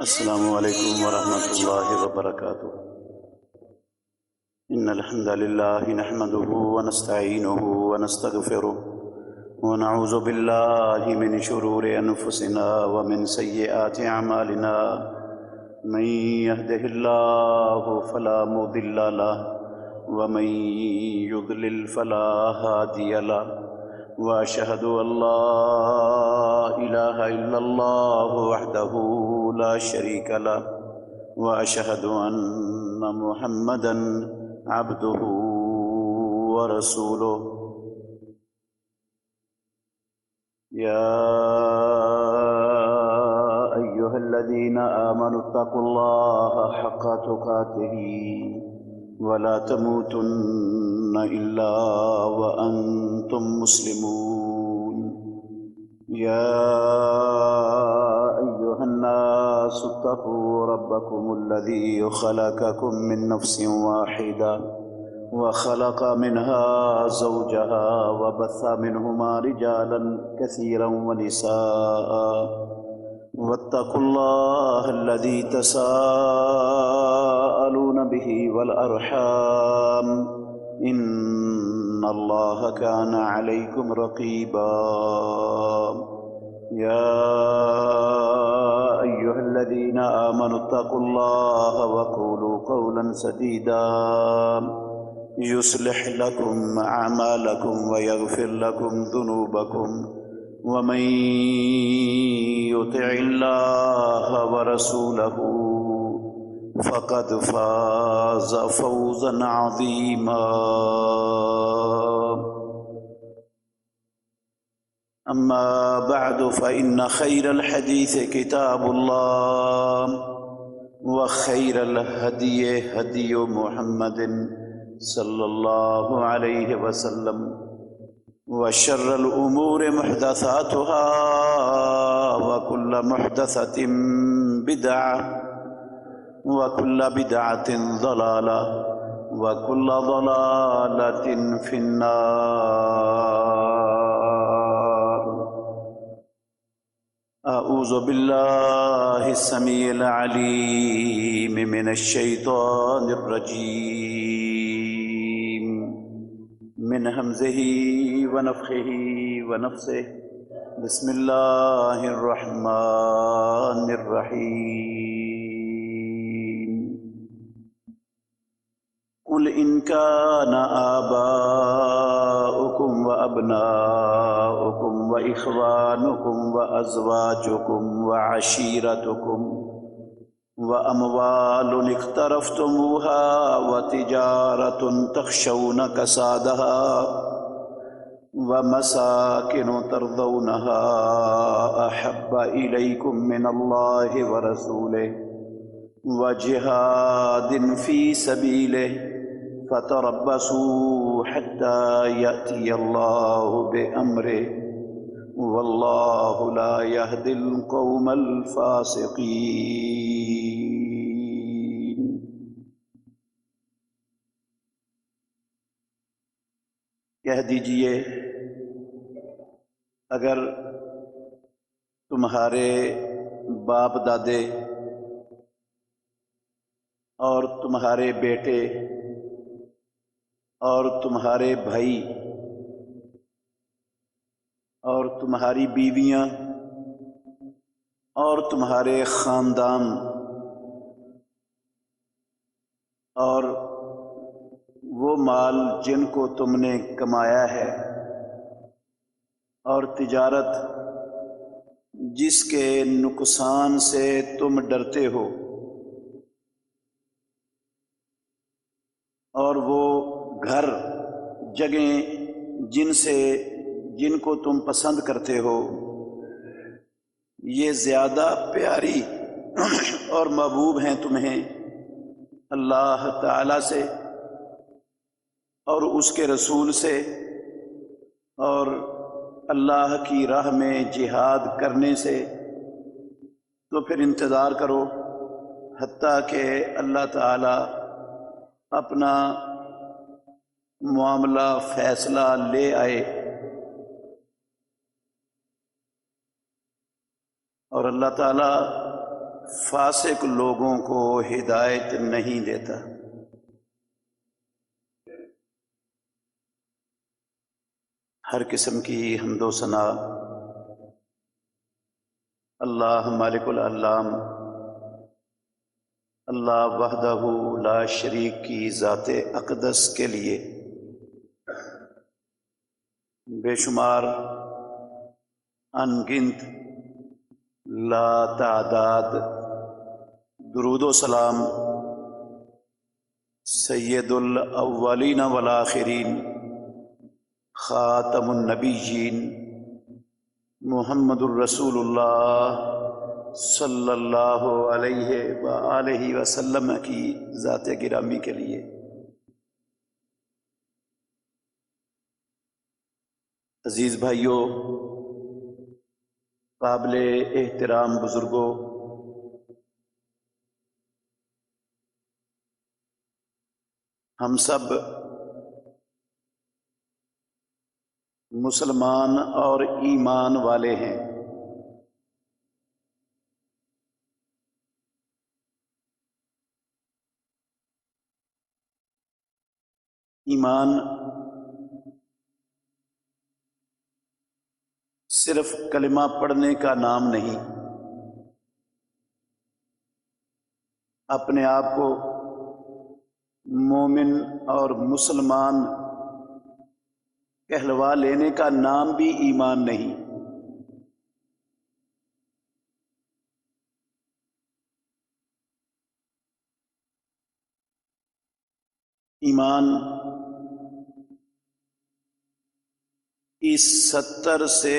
السلام علیکم ورحمۃ اللہ وبرکاتہ۔ ان الحمد للہ نحمده ونستعینه ونستغفره ونعوذ باللہ من شرور انفسنا ومن سیئات اعمالنا، من يهده اللہ فلا مضل له ومن يضلل فلا هادی له، واشهد ان لا الہ الا اللہ وحدہ لا شریک له، واشهد ان محمدا عبده ورسوله۔ یا ایھا الذین آمنوا اتقوا اللہ حق تقاته ولا تموتن الا وانتم مسلمون۔ یا أيها الناس اتقوا ربكم الذي خلقكم من نفس واحدة وخلق منها زوجها وبث منهما رجالا كثيرا ونساء، واتقوا الله الذي تساءلون به والأرحام إن الله كان عليكم رقيبا۔ يا أيها الذين آمنوا اتقوا الله وقولوا قولا سديدا يصلح لكم أعمالكم ويغفر لكم ذنوبكم، ومن يطع الله ورسوله فقد فاز فوزا عظيما۔ أما بعد فإن خير الحديث كتاب الله، وخير الهدي هدي محمد صلى الله عليه وسلم، وشر الأمور محدثاتها وكل محدثة بدعة وكل بدعة ضلالة وكل ضلالة في النار۔ اعوذ باللہ السمیع العلیم من الشیطان الرجیم، من ہمزہ ونفخہ ونفثہ، بسم اللہ الرحمن الرحیم۔ قل ان كان آباؤكم وأبناؤكم وإخوانكم وأزواجكم وعشيرتكم وأموال اقترفتموها وتجارة تخشون كسادها ومساكن ترضونها أحب إليكم من الله ورسوله وجهاد في سبيله فتربصوا حتى يأتي الله بأمره والله لا يهدي القوم الفاسقين۔ کہہ دیجئے، اگر تمہارے باپ دادے اور تمہارے بیٹے اور تمہارے بھائی اور تمہاری بیویاں اور تمہارے خاندان اور وہ مال جن کو تم نے کمایا ہے اور تجارت جس کے نقصان سے تم ڈرتے ہو، اور وہ گھر جگہیں جن کو تم پسند کرتے ہو، یہ زیادہ پیاری اور محبوب ہیں تمہیں اللہ تعالی سے اور اس کے رسول سے، اور اللہ کی راہ میں جہاد کرنے سے، تو پھر انتظار کرو حتیٰ کہ اللہ تعالی اپنا معاملہ فیصلہ لے آئے۔ اور اللہ تعالیٰ فاسق لوگوں کو ہدایت نہیں دیتا۔ ہر قسم کی حمد و ثنا اللہ مالک العلام، اللہ وحدہ لا شریک کی ذات اقدس کے لیے بے شمار ان گنت لا تعداد درود و سلام سید الاولین والآخرین خاتم النبیین محمد الرسول اللہ صلی اللہ علیہ وآلہ وسلم کی ذات گرامی کے لیے۔ عزیز بھائیوں، قابل احترام بزرگوں، ہم سب مسلمان اور ایمان والے ہیں۔ ایمان صرف کلمہ پڑھنے کا نام نہیں، اپنے آپ کو مومن اور مسلمان کہلوا لینے کا نام بھی ایمان نہیں۔ ایمان کی 70 سے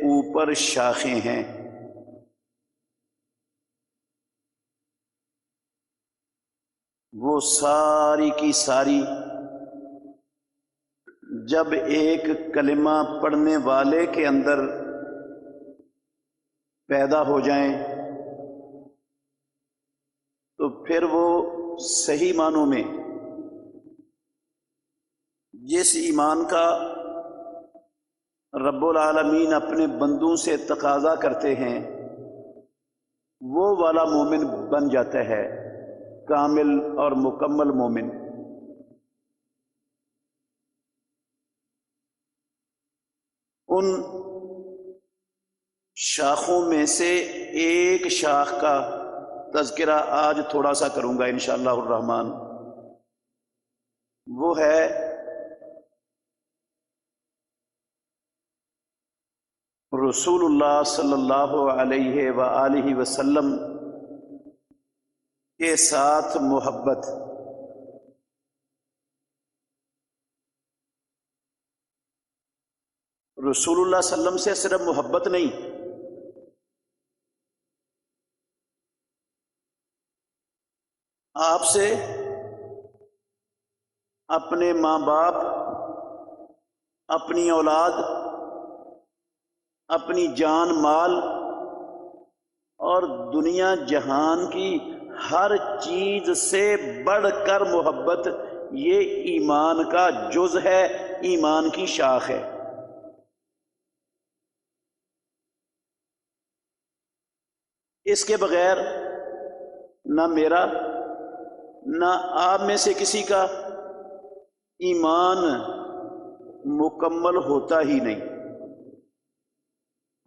اوپر شاخیں ہیں۔ وہ ساری کی ساری جب ایک کلمہ پڑھنے والے کے اندر پیدا ہو جائیں تو پھر وہ صحیح معنوں میں جس ایمان کا رب العالمین اپنے بندوں سے تقاضا کرتے ہیں وہ والا مومن بن جاتا ہے، کامل اور مکمل مومن۔ ان شاخوں میں سے ایک شاخ کا تذکرہ آج تھوڑا سا کروں گا انشاءاللہ الرحمن، وہ ہے رسول اللہ صلی اللہ علیہ وآلہ وسلم کے ساتھ محبت۔ رسول اللہ صلی اللہ علیہ وسلم سے صرف محبت نہیں، آپ سے اپنے ماں باپ، اپنی اولاد، اپنی جان مال اور دنیا جہان کی ہر چیز سے بڑھ کر محبت، یہ ایمان کا جز ہے، ایمان کی شاخ ہے۔ اس کے بغیر نہ میرا نہ آپ میں سے کسی کا ایمان مکمل ہوتا ہی نہیں،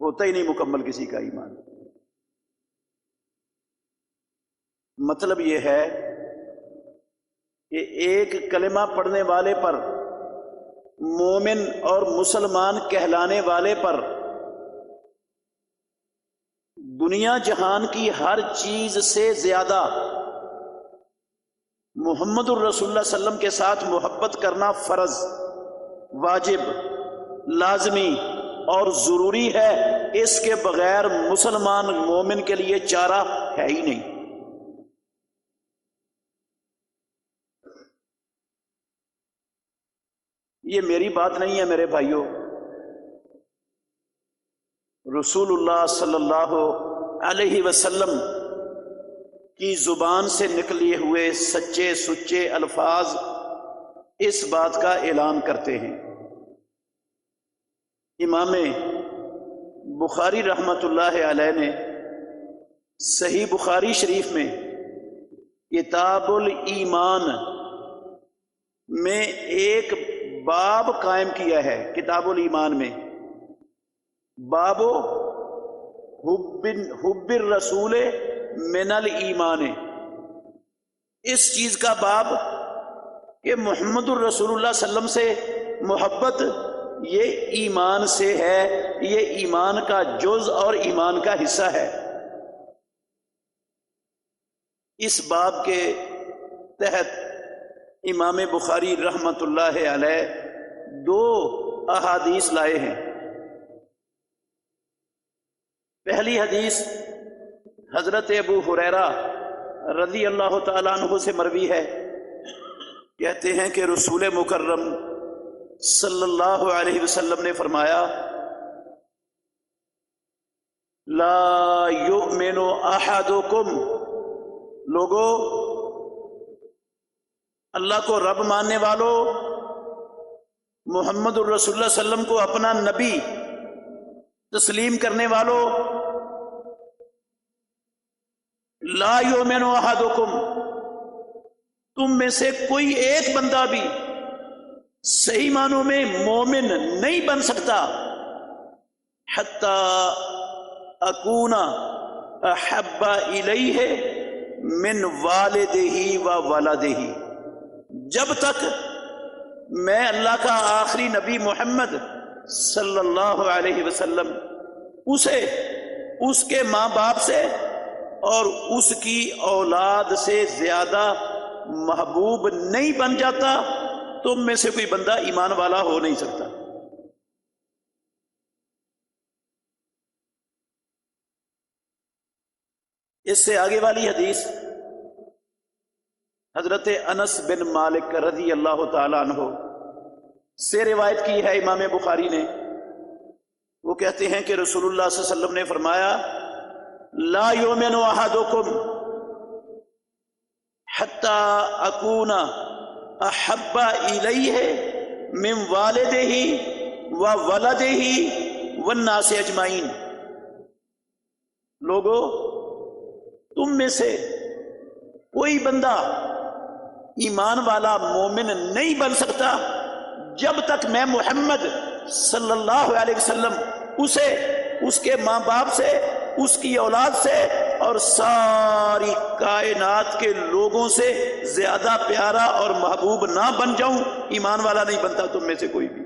ہوتا ہی نہیں مکمل کسی کا ایمان۔ مطلب یہ ہے کہ ایک کلمہ پڑھنے والے پر، مومن اور مسلمان کہلانے والے پر، دنیا جہان کی ہر چیز سے زیادہ محمد الرسول اللہ صلی اللہ علیہ وسلم کے ساتھ محبت کرنا فرض، واجب، لازمی اور ضروری ہے۔ اس کے بغیر مسلمان مومن کے لیے چارہ ہے ہی نہیں۔ یہ میری بات نہیں ہے میرے بھائیوں، رسول اللہ صلی اللہ علیہ وسلم کی زبان سے نکلے ہوئے سچے سچے الفاظ اس بات کا اعلان کرتے ہیں۔ امام بخاری رحمۃ اللہ علیہ نے صحیح بخاری شریف میں کتاب الایمان میں ایک باب قائم کیا ہے، کتاب الایمان میں باب حب الرسول من الایمان، اس چیز کا باب کہ محمد الرسول اللہ صلی اللہ علیہ وسلم سے محبت یہ ایمان سے ہے، یہ ایمان کا جز اور ایمان کا حصہ ہے۔ اس باب کے تحت امام بخاری رحمۃ اللہ علیہ دو احادیث لائے ہیں۔ پہلی حدیث حضرت ابو ہریرہ رضی اللہ تعالیٰ عنہ سے مروی ہے، کہتے ہیں کہ رسول مکرم صلی اللہ علیہ وسلم نے فرمایا، لا یؤمن احدکم، لوگو اللہ کو رب ماننے والوں، محمد الرسول اللہ صلی اللہ علیہ وسلم کو اپنا نبی تسلیم کرنے والوں، لا یؤمن احدکم، تم میں سے کوئی ایک بندہ بھی صحیح معنوں میں مومن نہیں بن سکتا حتی اکون احب الیہ من والدہ و ولدہ، جب تک میں اللہ کا آخری نبی محمد صلی اللہ علیہ وسلم اسے اس کے ماں باپ سے اور اس کی اولاد سے زیادہ محبوب نہیں بن جاتا، تم میں سے کوئی بندہ ایمان والا ہو نہیں سکتا۔ اس سے آگے والی حدیث حضرت انس بن مالک رضی اللہ تعالی عنہ سے روایت کی ہے امام بخاری نے۔ وہ کہتے ہیں کہ رسول اللہ صلی اللہ علیہ وسلم نے فرمایا، لا یؤمن احدکم حتی اکون احب الیہ من والدہ و ولدہ والناس اجمعین، لوگو تم میں سے کوئی بندہ ایمان والا مومن نہیں بن سکتا جب تک میں محمد صلی اللہ علیہ وسلم اسے اس کے ماں باپ سے، اس کی اولاد سے اور ساری کائنات کے لوگوں سے زیادہ پیارا اور محبوب نہ بن جاؤں، ایمان والا نہیں بنتا تم میں سے کوئی بھی۔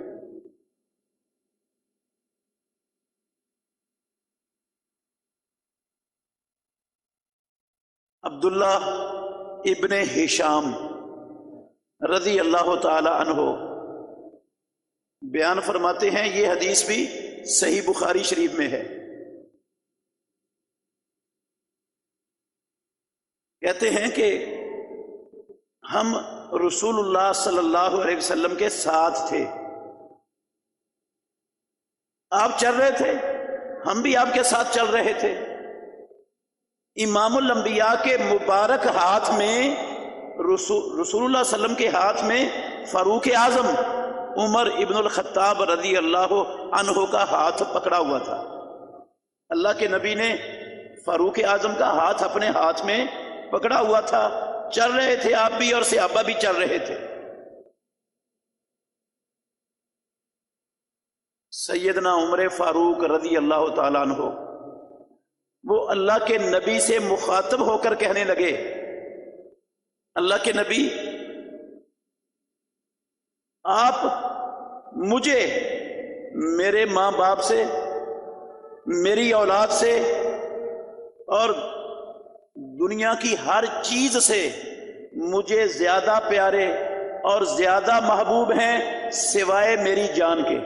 عبداللہ ابن ہشام رضی اللہ تعالی عنہ بیان فرماتے ہیں، یہ حدیث بھی صحیح بخاری شریف میں ہے، کہتے ہیں کہ ہم رسول اللہ صلی اللہ علیہ وسلم کے ساتھ تھے، آپ چل رہے تھے، ہم بھی آپ کے ساتھ چل رہے تھے، امام الانبیاء کے مبارک ہاتھ میں رسول اللہ صلی اللہ علیہ وسلم کے ہاتھ میں فاروق اعظم عمر ابن الخطاب رضی اللہ عنہ کا ہاتھ پکڑا ہوا تھا۔ اللہ کے نبی نے فاروق اعظم کا ہاتھ اپنے ہاتھ میں پکڑا ہوا تھا، چل رہے تھے آپ بھی اور صحابہ بھی چل رہے تھے۔ سیدنا عمر فاروق رضی اللہ تعالیٰ عنہ وہ اللہ کے نبی سے مخاطب ہو کر کہنے لگے، اللہ کے نبی آپ مجھے میرے ماں باپ سے، میری اولاد سے اور دنیا کی ہر چیز سے مجھے زیادہ پیارے اور زیادہ محبوب ہیں سوائے میری جان کے۔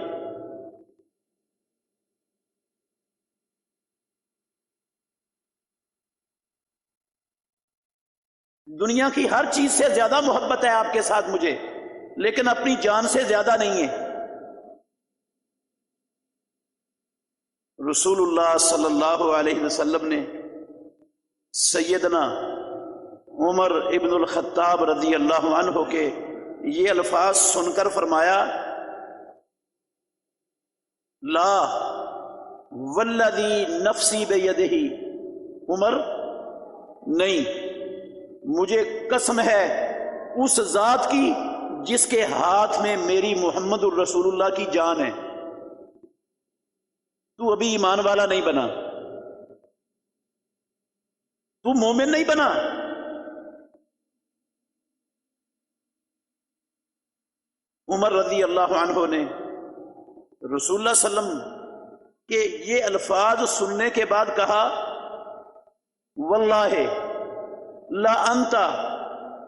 دنیا کی ہر چیز سے زیادہ محبت ہے آپ کے ساتھ مجھے، لیکن اپنی جان سے زیادہ نہیں ہے۔ رسول اللہ صلی اللہ علیہ وسلم نے سیدنا عمر ابن الخطاب رضی اللہ عنہ کے یہ الفاظ سن کر فرمایا، لا والذی نفسی بیدہ، عمر نہیں، مجھے قسم ہے اس ذات کی جس کے ہاتھ میں میری محمد الرسول اللہ کی جان ہے، تو ابھی ایمان والا نہیں بنا، تو مومن نہیں بنا۔ عمر رضی اللہ عنہ نے رسول اللہ صلی اللہ علیہ وسلم کے یہ الفاظ سننے کے بعد کہا، واللہ لا انت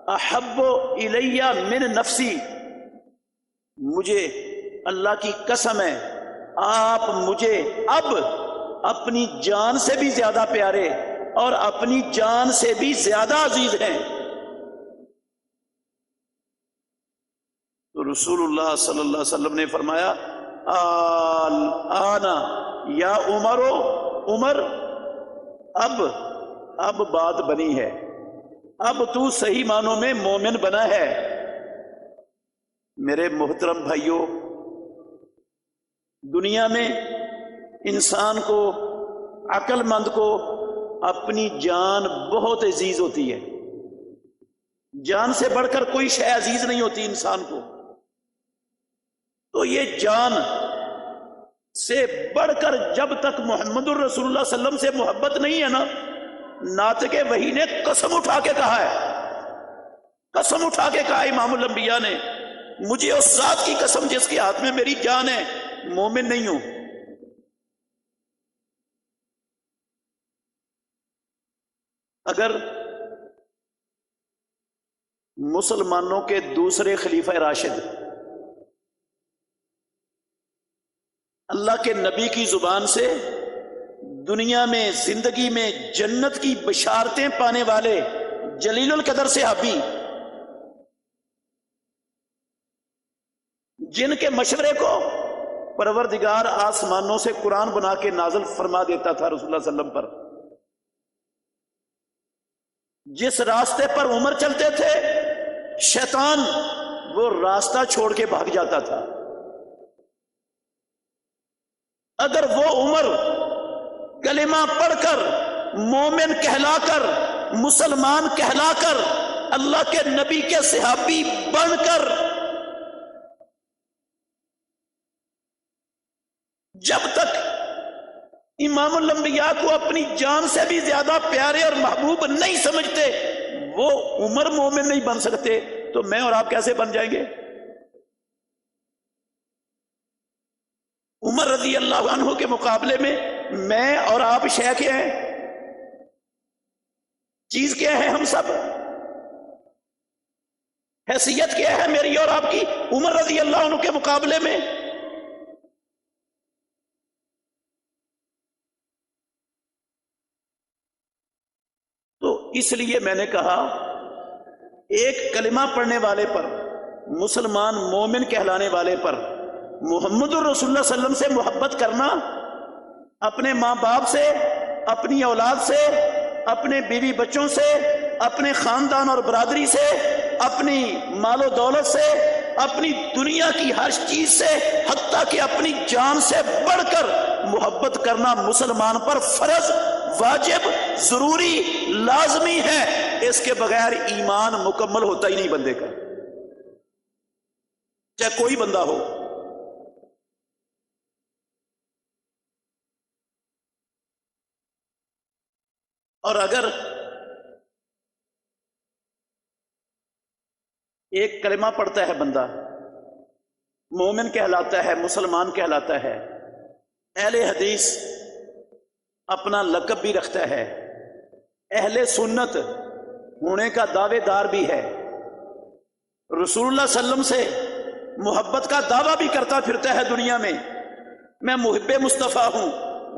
احب الی من نفسی، مجھے اللہ کی قسم ہے آپ مجھے اب اپنی جان سے بھی زیادہ پیارے اور اپنی جان سے بھی زیادہ عزیز ہیں۔ تو رسول اللہ صلی اللہ علیہ وسلم نے فرمایا، آنا یا عمر، اب بات بنی ہے، اب تو صحیح معنوں میں مومن بنا ہے۔ میرے محترم بھائیوں، دنیا میں انسان کو، عقل مند کو اپنی جان بہت عزیز ہوتی ہے، جان سے بڑھ کر کوئی شے عزیز نہیں ہوتی انسان کو۔ تو یہ جان سے بڑھ کر جب تک محمد الرسول اللہ صلی اللہ علیہ وسلم سے محبت نہیں ہے نا، ناطق وحی نے قسم اٹھا کے کہا ہے، قسم اٹھا کے کہا امام الانبیاء نے، مجھے اس ذات کی قسم جس کے ہاتھ میں میری جان ہے، مومن نہیں ہوں۔ اگر مسلمانوں کے دوسرے خلیفہ راشد اللہ کے نبی کی زبان سے دنیا میں زندگی میں جنت کی بشارتیں پانے والے جلیل القدر صحابی، جن کے مشورے کو پروردگار آسمانوں سے قرآن بنا کے نازل فرما دیتا تھا رسول اللہ صلی اللہ علیہ وسلم پر، جس راستے پر عمر چلتے تھے شیطان وہ راستہ چھوڑ کے بھاگ جاتا تھا۔ اگر وہ عمر کلمہ پڑھ کر مومن کہلا کر مسلمان کہلا کر اللہ کے نبی کے صحابی بن کر جب تک امام الانبیاء کو اپنی جان سے بھی زیادہ پیارے اور محبوب نہیں سمجھتے، وہ عمر مومن نہیں بن سکتے، تو میں اور آپ کیسے بن جائیں گے؟ عمر رضی اللہ عنہ کے مقابلے میں اور آپ شے کیا ہیں، چیز کیا ہے؟ ہم سب حیثیت کیا ہے میری اور آپ کی عمر رضی اللہ عنہ کے مقابلے میں؟ تو اس لیے میں نے کہا ایک کلمہ پڑھنے والے پر، مسلمان مومن کہلانے والے پر محمد الرسول اللہ صلی اللہ علیہ وسلم سے محبت کرنا، اپنے ماں باپ سے، اپنی اولاد سے، اپنے بیوی بچوں سے، اپنے خاندان اور برادری سے، اپنی مال و دولت سے، اپنی دنیا کی ہر چیز سے، حتیٰ کہ اپنی جان سے بڑھ کر محبت کرنا مسلمان پر فرض، واجب، ضروری، لازمی ہے۔ اس کے بغیر ایمان مکمل ہوتا ہی نہیں بندے کا، چاہے کوئی بندہ ہو۔ اور اگر ایک کلمہ پڑھتا ہے بندہ، مومن کہلاتا ہے، مسلمان کہلاتا ہے، اہل حدیث اپنا لقب بھی رکھتا ہے، اہل سنت ہونے کا دعوے دار بھی ہے، رسول اللہ صلی اللہ علیہ وسلم سے محبت کا دعویٰ بھی کرتا پھرتا ہے دنیا میں محب مصطفیٰ ہوں،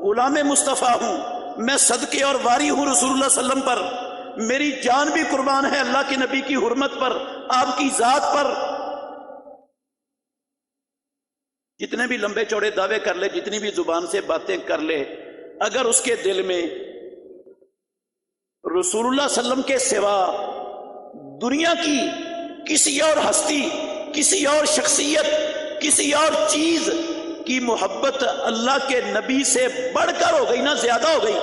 غلام مصطفیٰ ہوں، میں صدقے اور واری ہوں رسول اللہ صلی اللہ علیہ وسلم پر، میری جان بھی قربان ہے اللہ کے نبی کی حرمت پر، آپ کی ذات پر۔ جتنے بھی لمبے چوڑے دعوے کر لے، جتنی بھی زبان سے باتیں کر لے، اگر اس کے دل میں رسول اللہ صلی اللہ علیہ وسلم کے سوا دنیا کی کسی اور ہستی، کسی اور شخصیت، کسی اور چیز کی محبت اللہ کے نبی سے بڑھ کر ہو گئی نا، زیادہ ہو گئی،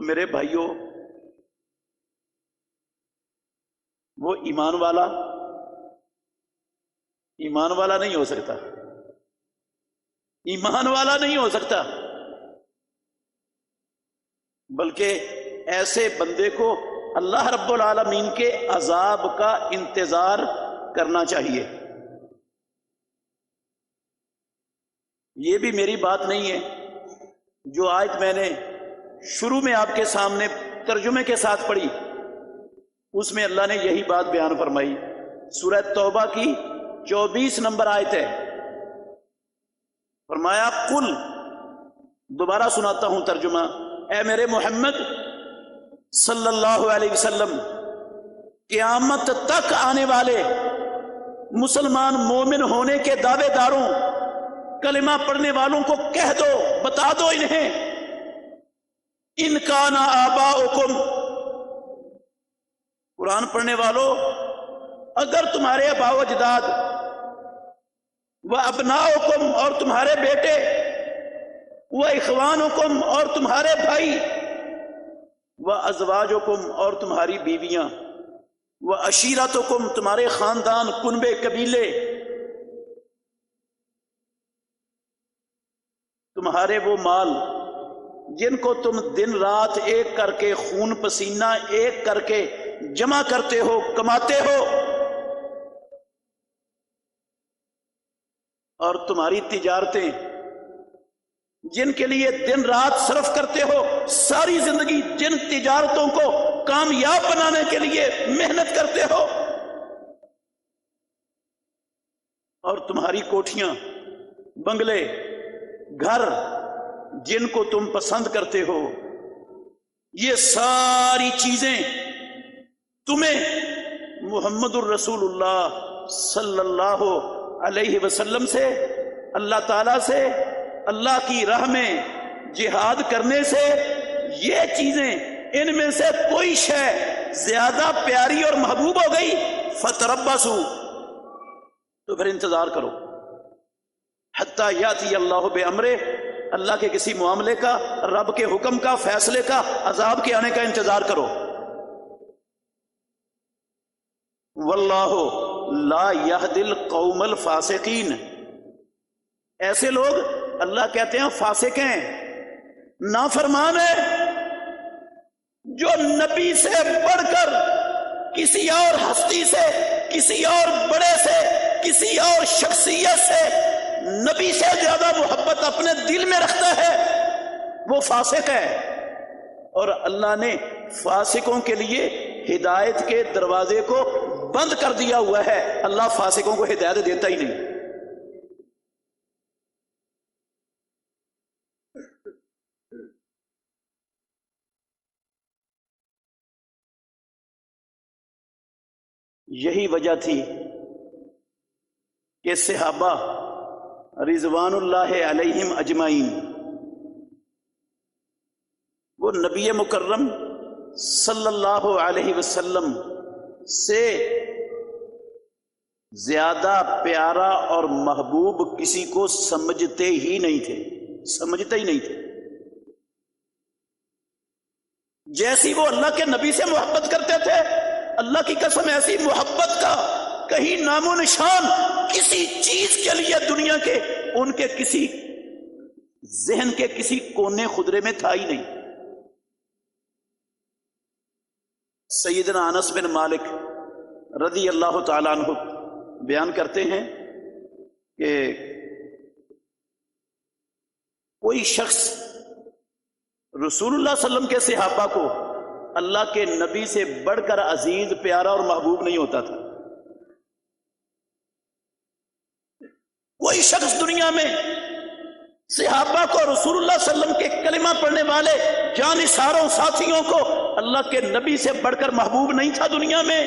تو میرے بھائیوں، وہ ایمان والا نہیں ہو سکتا، ایمان والا نہیں ہو سکتا، بلکہ ایسے بندے کو اللہ رب العالمین کے عذاب کا انتظار کرنا چاہیے۔ یہ بھی میری بات نہیں ہے، جو آیت میں نے شروع میں آپ کے سامنے ترجمے کے ساتھ پڑھی، اس میں اللہ نے یہی بات بیان فرمائی۔ سورہ توبہ کی 24 نمبر آیت ہے، فرمایا قل، دوبارہ سناتا ہوں ترجمہ، اے میرے محمد صلی اللہ علیہ وسلم، قیامت تک آنے والے مسلمان مومن ہونے کے دعوے داروں، کلمہ پڑھنے والوں کو کہہ دو، بتا دو انہیں، ان کان آباؤکم، قرآن پڑھنے والوں، اگر تمہارے آباء و اجداد، و ابناؤکم، اور تمہارے بیٹے، و اخوانکم، اور تمہارے بھائی، و ازواجکم، اور تمہاری بیویاں، و عشیرتکم، تمہارے خاندان، کنبے، قبیلے، تمہارے وہ مال جن کو تم دن رات ایک کر کے، خون پسینہ ایک کر کے جمع کرتے ہو، کماتے ہو، اور تمہاری تجارتیں جن کے لیے دن رات صرف کرتے ہو، ساری زندگی جن تجارتوں کو کامیاب بنانے کے لیے محنت کرتے ہو، اور تمہاری کوٹھیاں، بنگلے، گھر جن کو تم پسند کرتے ہو، یہ ساری چیزیں تمہیں محمد الرسول اللہ صلی اللہ علیہ وسلم سے، اللہ تعالیٰ سے، اللہ کی راہ میں جہاد کرنے سے، یہ چیزیں، ان میں سے کوئی شے زیادہ پیاری اور محبوب ہو گئی، فتربصوا، تو پھر انتظار کرو، حتی یاتی اللہ بامرہ، اللہ کے کسی معاملے کا، رب کے حکم کا، فیصلے کا، عذاب کے آنے کا انتظار کرو۔ واللہ لا یہدی القوم الفاسقین، ایسے لوگ اللہ کہتے ہیں فاسق ہیں، نافرمان ہیں، جو نبی سے بڑھ کر کسی اور ہستی سے، کسی اور بڑے سے، کسی اور شخصیت سے نبی سے زیادہ محبت اپنے دل میں رکھتا ہے، وہ فاسق ہے۔ اور اللہ نے فاسقوں کے لیے ہدایت کے دروازے کو بند کر دیا ہوا ہے، اللہ فاسقوں کو ہدایت دیتا ہی نہیں۔ یہی وجہ تھی کہ صحابہ رضوان اللہ علیہم اجمعین، وہ نبی مکرم صلی اللہ علیہ وسلم سے زیادہ پیارا اور محبوب کسی کو سمجھتے ہی نہیں تھے۔ جیسی وہ اللہ کے نبی سے محبت کرتے تھے، اللہ کی قسم ایسی محبت کا کہیں نام و نشان کسی چیز کے لیے دنیا کے ان کے کسی ذہن کے کسی کونے خدرے میں تھا ہی نہیں۔ سیدنا انس بن مالک رضی اللہ تعالیٰ عنہ بیان کرتے ہیں کہ کوئی شخص رسول اللہ صلی اللہ علیہ وسلم کے صحابہ کو اللہ کے نبی سے بڑھ کر عزیز، پیارا اور محبوب نہیں ہوتا تھا۔ کوئی شخص دنیا میں صحابہ کو، رسول اللہ صلی اللہ علیہ وسلم کے کلمہ پڑھنے والے جانثاروں، ساتھیوں کو اللہ کے نبی سے بڑھ کر محبوب نہیں تھا دنیا میں۔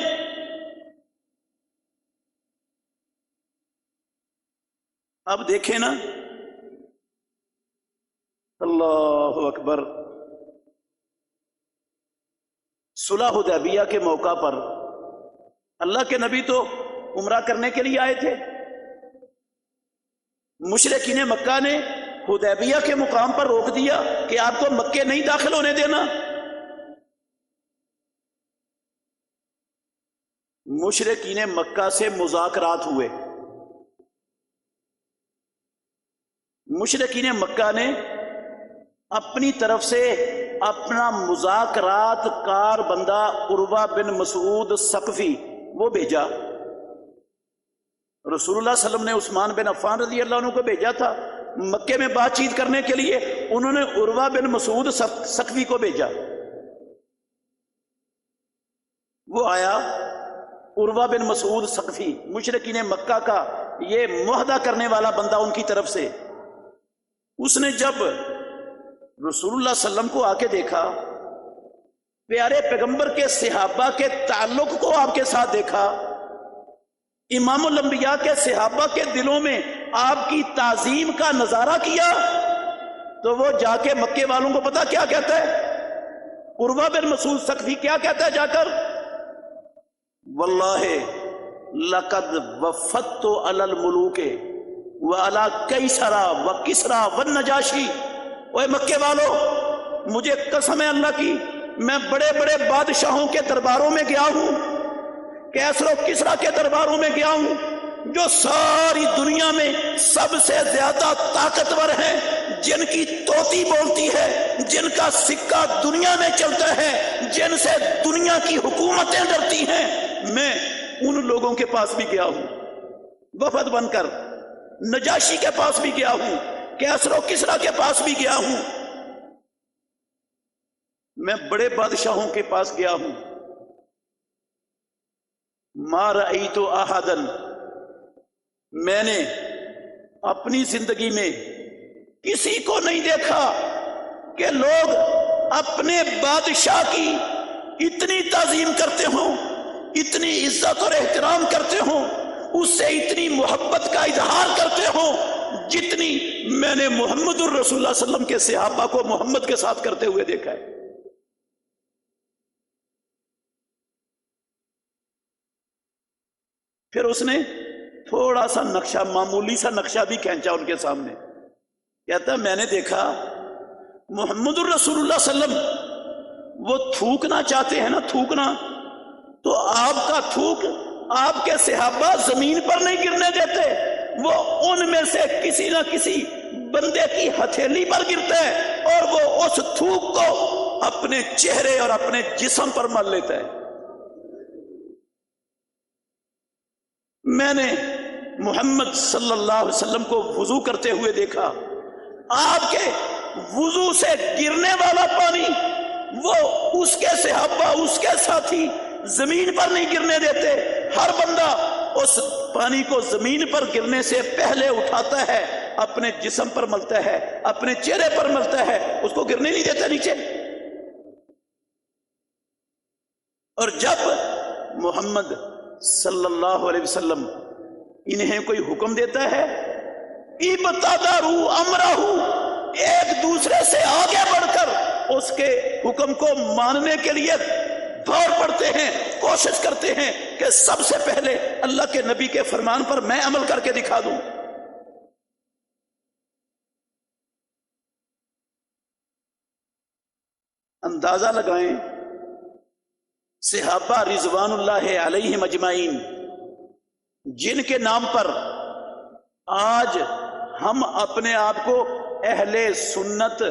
اب دیکھیں نا، اللہ اکبر، صلح حدیبیہ کے موقع پر اللہ کے نبی تو عمرہ کرنے کے لیے آئے تھے، مشرکین مکہ نے حدیبیہ کے مقام پر روک دیا کہ آپ کو مکے نہیں داخل ہونے دینا، مشرکین مکہ سے مذاکرات ہوئے. مشرکین مکہ نے اپنی طرف سے اپنا مذاکرات کار بندہ عروہ بن مسعود ثقفی وہ بھیجا. رسول اللہ صلی اللہ علیہ وسلم نے عثمان بن عفان رضی اللہ عنہ کو بھیجا تھا مکے میں بات چیت کرنے کے لیے. انہوں نے عروہ بن مسعود ثقفی کو بھیجا. وہ آیا عروہ بن مسعود ثقفی مشرکین مکہ کا یہ معاہدہ کرنے والا بندہ ان کی طرف سے. اس نے جب رسول اللہ صلی اللہ علیہ وسلم کو آ کے دیکھا، پیارے پیغمبر کے صحابہ کے تعلق کو آپ کے ساتھ دیکھا، امام الانبیاء کے صحابہ کے دلوں میں آپ کی تعظیم کا نظارہ کیا، تو وہ جا کے مکے والوں کو پتا کیا کہتا ہے؟ عروہ بن مسعود ثقفی کیا کہتا ہے جا کر؟ واللہ لقد وفدت علی الملوک وعلی کیسر وکسری والنجاشی. اوے مکے والو، مجھے قسم ہے اللہ کی، میں بڑے بڑے بادشاہوں کے درباروں میں گیا ہوں، کیسر و کسریٰ کے درباروں میں گیا ہوں، جو ساری دنیا میں سب سے زیادہ طاقتور ہیں، جن کی طوطی بولتی ہے، جن کا سکہ دنیا میں چلتا ہے، جن سے دنیا کی حکومتیں ڈرتی ہیں. میں ان لوگوں کے پاس بھی گیا ہوں وفد بن کر، نجاشی کے پاس بھی گیا ہوں، کیسر و کسریٰ کے پاس بھی گیا ہوں، میں بڑے بادشاہوں کے پاس گیا ہوں. ما رأیت احدا، میں نے اپنی زندگی میں کسی کو نہیں دیکھا کہ لوگ اپنے بادشاہ کی اتنی تعظیم کرتے ہوں، اتنی عزت اور احترام کرتے ہوں، اس سے اتنی محبت کا اظہار کرتے ہوں جتنی میں نے محمد الرسول اللہ صلی اللہ علیہ وسلم کے صحابہ کو محمد کے ساتھ کرتے ہوئے دیکھا ہے. پھر اس نے تھوڑا سا نقشہ، معمولی سا نقشہ بھی کھینچا ان کے سامنے. کہتا ہے میں نے دیکھا محمد الرسول اللہ صلی اللہ علیہ وسلم وہ تھوکنا چاہتے ہیں نا، تھوکنا، تو آپ کا تھوک آپ کے صحابہ زمین پر نہیں گرنے دیتے، وہ ان میں سے کسی نہ کسی بندے کی ہتھیلی پر گرتا ہے اور وہ اس تھوک کو اپنے چہرے اور اپنے جسم پر مل لیتا ہے. میں نے محمد صلی اللہ علیہ وسلم کو وضو کرتے ہوئے دیکھا، آپ کے وضو سے گرنے والا پانی وہ اس کے صحابہ، اس کے ساتھی زمین پر نہیں گرنے دیتے. ہر بندہ اس پانی کو زمین پر گرنے سے پہلے اٹھاتا ہے، اپنے جسم پر ملتا ہے، اپنے چہرے پر ملتا ہے، اس کو گرنے نہیں دیتا نیچے. اور جب محمد صلی اللہ علیہ وسلم انہیں کوئی حکم دیتا ہے، ابتداروا امرہ، ایک دوسرے سے آگے بڑھ کر اس کے حکم کو ماننے کے لیے دوڑ پڑتے ہیں، کوشش کرتے ہیں کہ سب سے پہلے اللہ کے نبی کے فرمان پر میں عمل کر کے دکھا دوں. اندازہ لگائیں صحابہ رضوان اللہ علیہم اجمعین جن کے نام پر آج ہم اپنے آپ کو اہل سنت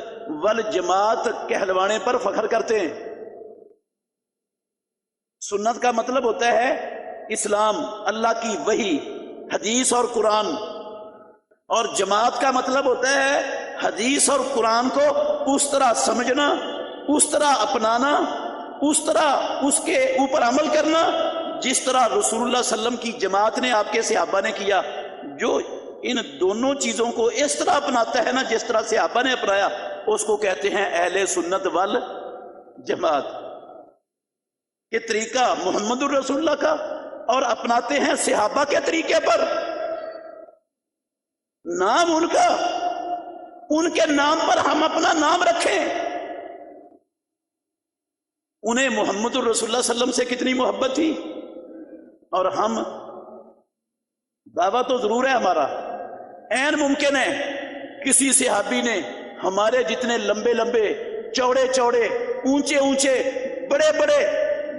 والجماعت کہلوانے پر فخر کرتے ہیں. سنت کا مطلب ہوتا ہے اسلام، اللہ کی وحی، حدیث اور قرآن، اور جماعت کا مطلب ہوتا ہے حدیث اور قرآن کو اس طرح سمجھنا، اس طرح اپنانا، اس طرح اس کے اوپر عمل کرنا جس طرح رسول اللہ صلی اللہ علیہ وسلم کی جماعت نے، آپ کے صحابہ نے کیا. جو ان دونوں چیزوں کو اس طرح اپناتا ہے نا جس طرح صحابہ نے اپنایا، اس کو کہتے ہیں اہل سنت والجماعت. یہ طریقہ محمد الرسول اللہ کا، اور اپناتے ہیں صحابہ کے طریقے پر. نام ان کا، ان کے نام پر ہم اپنا نام رکھیں. انہیں محمد الرسول اللہ صلی اللہ علیہ وسلم سے کتنی محبت تھی، اور ہم دعویٰ تو ضرور ہے ہمارا، عین ممکن ہے کسی صحابی نے ہمارے جتنے لمبے لمبے، چوڑے چوڑے، اونچے اونچے، بڑے بڑے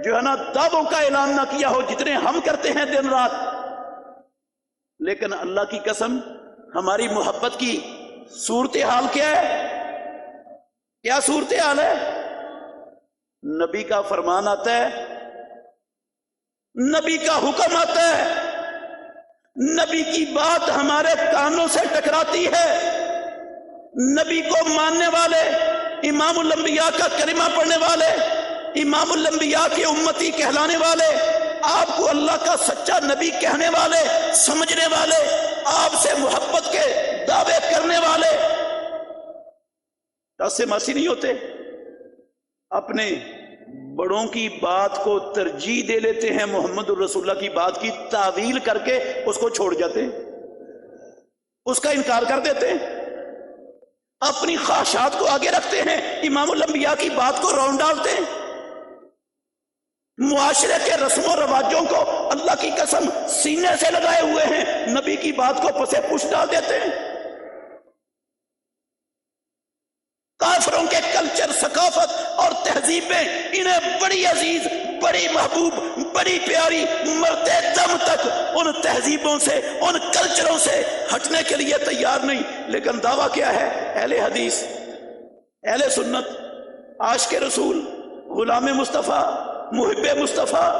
جو ہے نا دعووں کا اعلان نہ کیا ہو جتنے ہم کرتے ہیں دن رات، لیکن اللہ کی قسم ہماری محبت کی صورتحال کیا ہے؟ کیا صورتحال ہے؟ نبی کا فرمان آتا ہے، نبی کا حکم آتا ہے، نبی کی بات ہمارے کانوں سے ٹکراتی ہے، نبی کو ماننے والے، امام الانبیاء کا کلمہ پڑھنے والے، امام الانبیاء کے امتی کہلانے والے، آپ کو اللہ کا سچا نبی کہنے والے، سمجھنے والے، آپ سے محبت کے دعوے کرنے والے سے ماسی نہیں ہوتے، اپنے بڑوں کی بات کو ترجیح دے لیتے ہیں، محمد الرسول اللہ کی بات کی تعویل کر کے اس کو چھوڑ جاتے ہیں، اس کا انکار کر دیتے ہیں، اپنی خواہشات کو آگے رکھتے ہیں، امام الانبیاء کی بات کو رون ڈالتے ہیں، معاشرے کے رسم و رواجوں کو اللہ کی قسم سینے سے لگائے ہوئے ہیں، نبی کی بات کو پسے پش ڈال دیتے ہیں۔ کافروں کے کلچر، ثقافت اور تہذیبیں انہیں بڑی عزیز، بڑی محبوب، بڑی پیاری، مرتے دم تک ان تہذیبوں سے، ان کلچروں سے ہٹنے کے لیے تیار نہیں، لیکن دعویٰ کیا ہے؟ اہل حدیث، اہل سنت، عاشق رسول، غلام مصطفیٰ، محب مصطفیٰ۔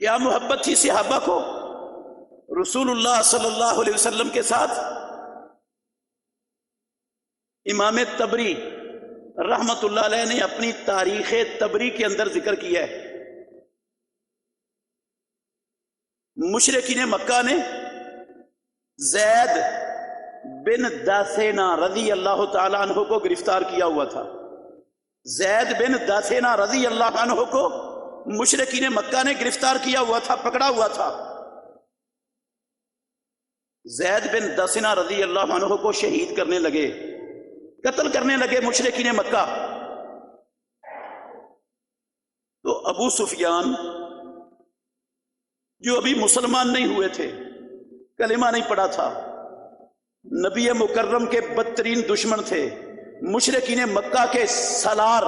کیا محبت تھی صحابہ کو رسول اللہ صلی اللہ علیہ وسلم کے ساتھ؟ امام تبری رحمت اللہ علیہ نے اپنی تاریخ تبری کے اندر ذکر کیا ہے، مشرکین مکہ نے زید بن داسینا رضی اللہ تعالیٰ عنہ کو گرفتار کیا ہوا تھا۔ زید بن داسینا رضی اللہ عنہ کو مشرکین مکہ نے گرفتار کیا ہوا تھا، پکڑا ہوا تھا۔ زید بن داسینا رضی اللہ عنہ کو شہید کرنے لگے، قتل کرنے لگے مشرکین مکہ۔ تو ابو سفیان جو ابھی مسلمان نہیں ہوئے تھے، کلمہ نہیں پڑھا تھا، نبی مکرم کے بدترین دشمن تھے، مشرکین مکہ کے سالار،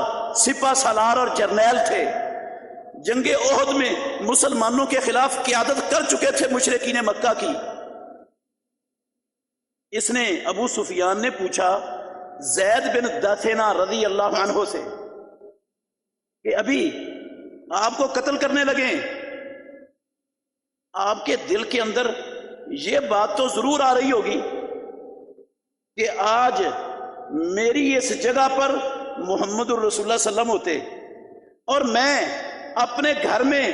سپہ سالار اور جرنیل تھے، جنگ احد میں مسلمانوں کے خلاف قیادت کر چکے تھے مشرکین مکہ کی۔ اس نے، ابو سفیان نے پوچھا زید بن داسینا رضی اللہ عنہ سے کہ ابھی آپ کو قتل کرنے لگے، آپ کے دل کے اندر یہ بات تو ضرور آ رہی ہوگی کہ آج میری اس جگہ پر محمد الرسول اللہ صلی اللہ علیہ وسلم ہوتے اور میں اپنے گھر میں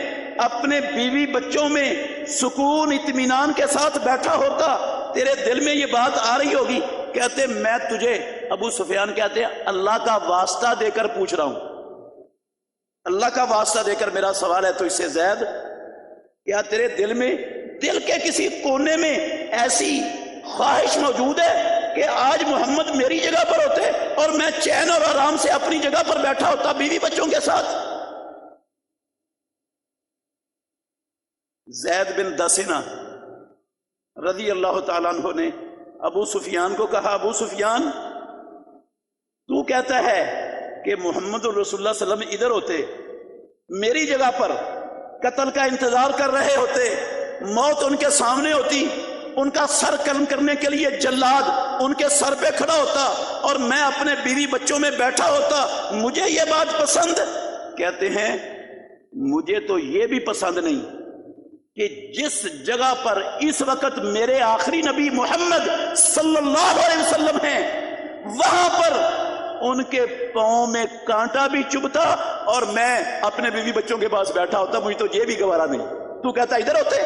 اپنے بیوی بچوں میں سکون اطمینان کے ساتھ بیٹھا ہوتا، تیرے دل میں یہ بات آ رہی ہوگی۔ کہتے میں تجھے، ابو سفیان کہتے اللہ کا واسطہ دے کر پوچھ رہا ہوں، اللہ کا واسطہ دے کر میرا سوال ہے تو اس سے زید، کیا تیرے دل میں، دل کے کسی کونے میں ایسی خواہش موجود ہے کہ آج محمد میری جگہ پر ہوتے اور میں چین اور آرام سے اپنی جگہ پر بیٹھا ہوتا بیوی بچوں کے ساتھ؟ زید بن داسینا رضی اللہ تعالیٰ عنہ نے ابو سفیان کو کہا، ابو سفیان تو کہتا ہے کہ محمد الرسول اللہ صلی اللہ علیہ وسلم ادھر ہوتے، میری جگہ پر قتل کا انتظار کر رہے ہوتے، موت ان کے سامنے ہوتی، ان کا سر قلم کرنے کے لیے جلاد ان کے سر پہ کھڑا ہوتا اور میں اپنے بیوی بچوں میں بیٹھا ہوتا، مجھے یہ بات پسند؟ کہتے ہیں مجھے تو یہ بھی پسند نہیں کہ جس جگہ پر اس وقت میرے آخری نبی محمد صلی اللہ علیہ وسلم ہیں، وہاں پر ان کے پاؤں میں کانٹا بھی چبھتا اور میں اپنے بیوی بچوں کے پاس بیٹھا ہوتا، مجھے تو یہ بھی گوارا نہیں، تو کہتا ادھر ہوتے۔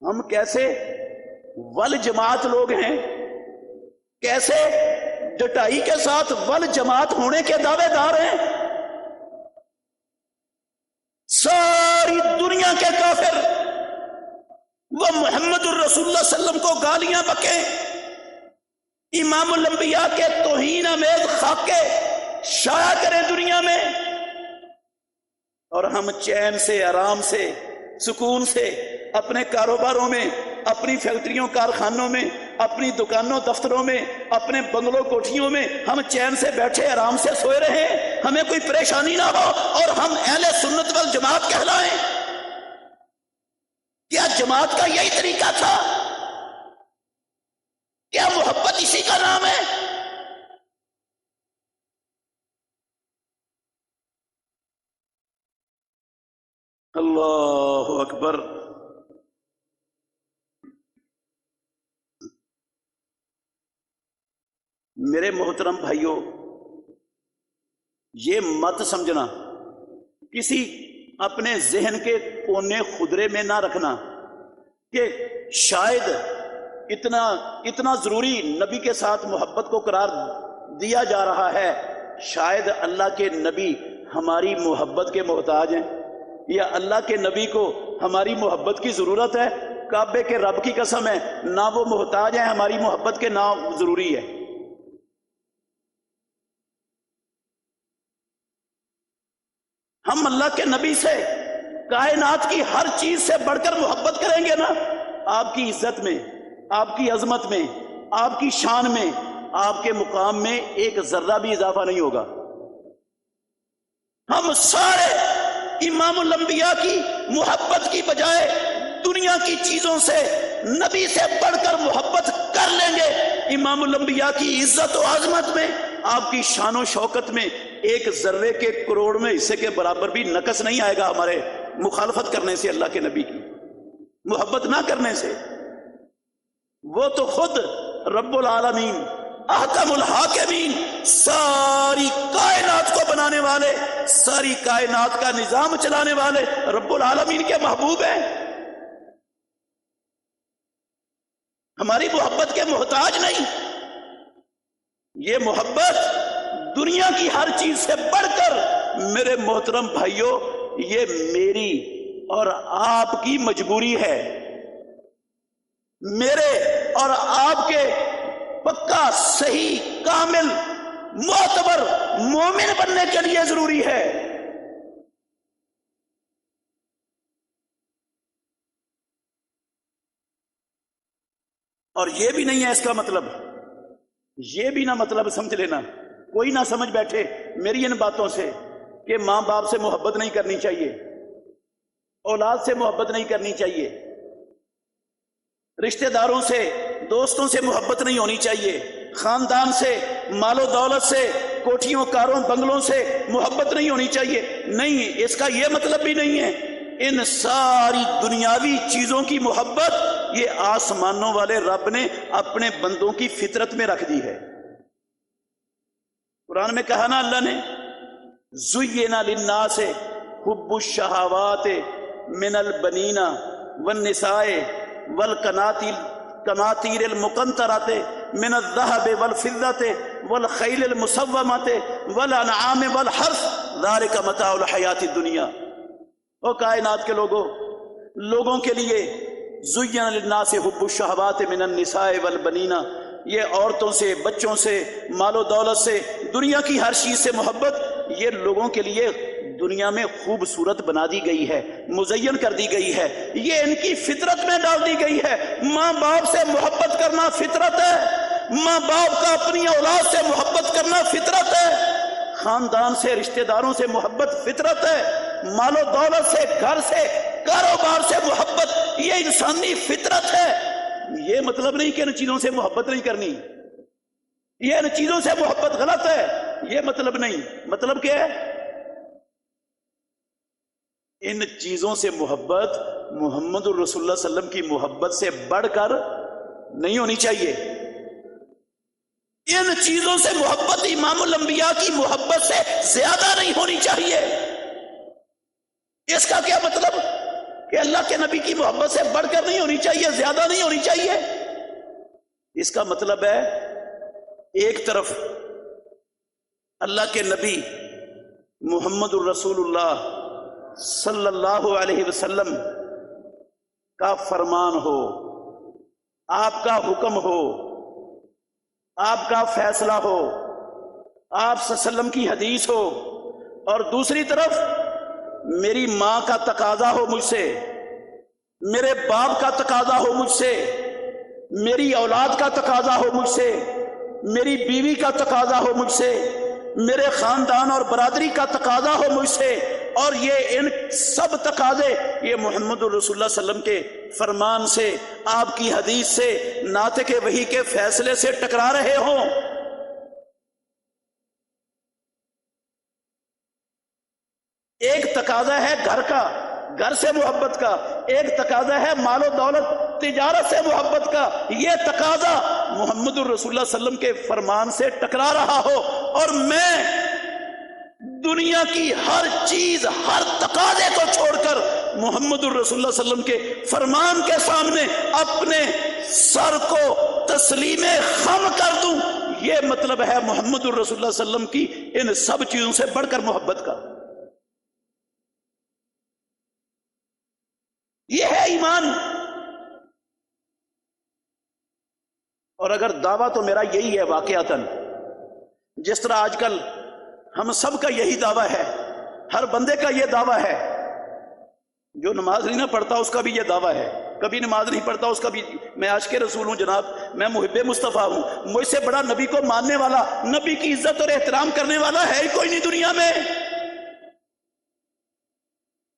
ہم کیسے ول جماعت لوگ ہیں، کیسے ڈٹائی کے ساتھ ول جماعت ہونے کے دعوے دار ہیں۔ ساری دنیا کے کافر وہ محمد الرسول اللہ صلی اللہ علیہ وسلم کو گالیاں بکیں، امام الانبیاء کے توہین آمیز خاکے شائع کریں دنیا میں، اور ہم چین سے، آرام سے، سکون سے اپنے کاروباروں میں، اپنی فیکٹریوں کارخانوں میں، اپنی دکانوں دفتروں میں، اپنے بنگلوں کوٹھیوں میں ہم چین سے بیٹھے آرام سے سوئے رہیں، ہمیں کوئی پریشانی نہ ہو اور ہم اہل سنت والجماعت کہلائیں؟ کیا جماعت کا یہی طریقہ تھا؟ کیا محبت اسی کا نام ہے؟ اللہ اکبر۔ میرے محترم بھائیوں، یہ مت سمجھنا، کسی اپنے ذہن کے کونے خدرے میں نہ رکھنا کہ شاید اتنا ضروری نبی کے ساتھ محبت کو قرار دیا جا رہا ہے، شاید اللہ کے نبی ہماری محبت کے محتاج ہیں، یا اللہ کے نبی کو ہماری محبت کی ضرورت ہے۔ کعبے کے رب کی قسم ہے، نہ وہ محتاج ہیں ہماری محبت کے، نہ ضروری ہے۔ ہم اللہ کے نبی سے کائنات کی ہر چیز سے بڑھ کر محبت کریں گے نا، آپ کی عزت میں، آپ کی عظمت میں، آپ کی شان میں، آپ کے مقام میں ایک ذرہ بھی اضافہ نہیں ہوگا۔ ہم سارے امام الانبیاء کی محبت کی بجائے دنیا کی چیزوں سے، نبی سے بڑھ کر محبت کر لیں گے۔ امام الانبیاء کی عزت و عظمت میں، آپ کی شان و شوکت میں ایک ذرے کے کروڑ میں حصے کے برابر بھی نقص نہیں آئے گا ہمارے مخالفت کرنے سے، اللہ کے نبی کی محبت نہ کرنے سے۔ وہ تو خود رب العالمین، احکم الحاکمین، ساری کائنات کو بنانے والے، ساری کائنات کا نظام چلانے والے رب العالمین کے محبوب ہیں، ہماری محبت کے محتاج نہیں۔ یہ محبت دنیا کی ہر چیز سے بڑھ کر، میرے محترم بھائیوں، یہ میری اور آپ کی مجبوری ہے، میرے اور آپ کے پکا، صحیح، کامل، معتبر مومن بننے کے لیے ضروری ہے۔ اور یہ بھی نہیں ہے اس کا مطلب، یہ بھی نہ مطلب سمجھ لینا، کوئی نہ سمجھ بیٹھے میری ان باتوں سے کہ ماں باپ سے محبت نہیں کرنی چاہیے، اولاد سے محبت نہیں کرنی چاہیے، رشتہ داروں سے، دوستوں سے محبت نہیں ہونی چاہیے، خاندان سے، مال و دولت سے، کوٹھیوں کاروں بنگلوں سے محبت نہیں ہونی چاہیے۔ نہیں، اس کا یہ مطلب بھی نہیں ہے۔ ان ساری دنیاوی چیزوں کی محبت یہ آسمانوں والے رب نے اپنے بندوں کی فطرت میں رکھ دی ہے۔ قرآن میں کہا نا اللہ نے، زُيِّنَ لِلنَّاسِ حُبُّ الشَّهَوَاتِ مِنَ الْبَنِينَ وَالنِّسَاءِ وَالْقَنَاطِيرِ الْمُقَنطَرَةِ مِنَ الذَّهَبِ وَالْفِضَّةِ وَالْخَيْلِ الْمُسَوَّمَةِ وَالْأَنْعَامِ وَالْحَرْثِ ذَلِكَ مَتَاعُ الْحَيَاةِ الدُّنْيَا۔ او کائنات کے لوگوں کے لیے زُيِّنَ لِلنَّاسِ حُبُّ الشَّهَوَاتِ مِنَ النِّسَاءِ وَالْبَنِينَ، یہ عورتوں سے، بچوں سے، مال و دولت سے، دنیا کی ہر چیز سے محبت یہ لوگوں کے لیے دنیا میں خوبصورت بنا دی گئی ہے، مزین کر دی گئی ہے، یہ ان کی فطرت میں ڈال دی گئی ہے۔ ماں باپ سے محبت کرنا فطرت ہے، ماں باپ کا اپنی اولاد سے محبت کرنا فطرت ہے، خاندان سے، رشتہ داروں سے محبت فطرت ہے، مال و دولت سے، گھر سے، کاروبار سے محبت یہ انسانی فطرت ہے۔ یہ مطلب نہیں کہ ان چیزوں سے محبت نہیں کرنی، یہ ان چیزوں سے محبت غلط ہے، یہ مطلب نہیں۔ مطلب کیا ہے؟ ان چیزوں سے محبت محمد الرسول اللہ صلی اللہ علیہ وسلم کی محبت سے بڑھ کر نہیں ہونی چاہیے۔ ان چیزوں سے محبت امام الانبیاء کی محبت سے زیادہ نہیں ہونی چاہیے۔ اس کا کیا مطلب؟ کہ اللہ کے نبی کی محبت سے بڑھ کر نہیں ہونی چاہیے، زیادہ نہیں ہونی چاہیے۔ اس کا مطلب ہے ایک طرف اللہ کے نبی محمد الرسول اللہ صلی اللہ علیہ وسلم کا فرمان ہو، آپ کا حکم ہو، آپ کا فیصلہ ہو، آپ صلی اللہ علیہ وسلم کی حدیث ہو، اور دوسری طرف میری ماں کا تقاضا ہو مجھ سے، میرے باپ کا تقاضا ہو مجھ سے، میری اولاد کا تقاضا ہو مجھ سے، میری بیوی کا تقاضا ہو مجھ سے، میرے خاندان اور برادری کا تقاضا ہو مجھ سے، اور یہ ان سب تقاضے یہ محمد الرسول اللہ صلی اللہ علیہ وسلم کے فرمان سے، آپ کی حدیث سے، ناطق وحی کے فیصلے سے ٹکرا رہے ہوں۔ ایک تقاضا ہے گھر کا، گھر سے محبت کا، ایک تقاضا ہے مال و دولت تجارت سے محبت کا، یہ تقاضا محمد الرسول اللہ صلی اللہ علیہ وسلم کے فرمان سے ٹکرا رہا ہو، اور میں دنیا کی ہر چیز، ہر تقاضے کو چھوڑ کر محمد الرسول اللہ صلی اللہ علیہ وسلم کے فرمان کے سامنے اپنے سر کو تسلیم خم کر دوں، یہ مطلب ہے محمد الرسول اللہ صلی اللہ علیہ وسلم کی ان سب چیزوں سے بڑھ کر محبت کا۔ یہ ہے ایمان۔ اور اگر دعویٰ تو میرا یہی ہے واقعتاً، جس طرح آج کل ہم سب کا یہی دعویٰ ہے، ہر بندے کا یہ دعویٰ ہے، جو نماز نہیں نہ پڑھتا اس کا بھی یہ دعویٰ ہے، کبھی نماز نہیں پڑھتا اس کا بھی، میں عاشق رسول ہوں جناب، میں محب مصطفیٰ ہوں، مجھ سے بڑا نبی کو ماننے والا، نبی کی عزت اور احترام کرنے والا ہے ہی کوئی نہیں دنیا میں۔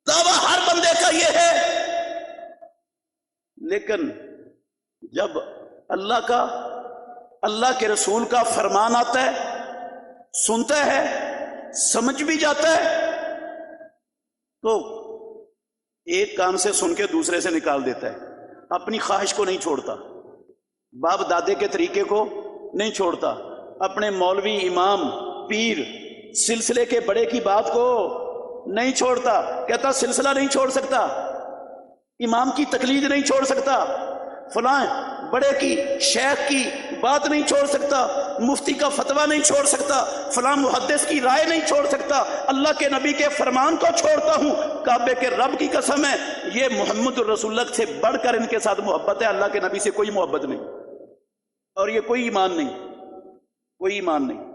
دعویٰ ہر بندے کا یہ ہے، لیکن جب اللہ کے رسول کا فرمان آتا ہے، سنتا ہے، سمجھ بھی جاتا ہے، تو ایک کان سے سن کے دوسرے سے نکال دیتا ہے، اپنی خواہش کو نہیں چھوڑتا، باپ دادے کے طریقے کو نہیں چھوڑتا، اپنے مولوی، امام، پیر، سلسلے کے بڑے کی بات کو نہیں چھوڑتا، کہتا سلسلہ نہیں چھوڑ سکتا، امام کی تقلید نہیں چھوڑ سکتا، فلاں بڑے کی، شیخ کی بات نہیں چھوڑ سکتا، مفتی کا فتویٰ نہیں چھوڑ سکتا، فلاں محدث کی رائے نہیں چھوڑ سکتا، اللہ کے نبی کے فرمان کو چھوڑتا ہوں، کعبے کے رب کی قسم ہے، یہ محمد الرسول اللہ سے بڑھ کر ان کے ساتھ محبت ہے، اللہ کے نبی سے کوئی محبت نہیں، اور یہ کوئی ایمان نہیں، کوئی ایمان نہیں۔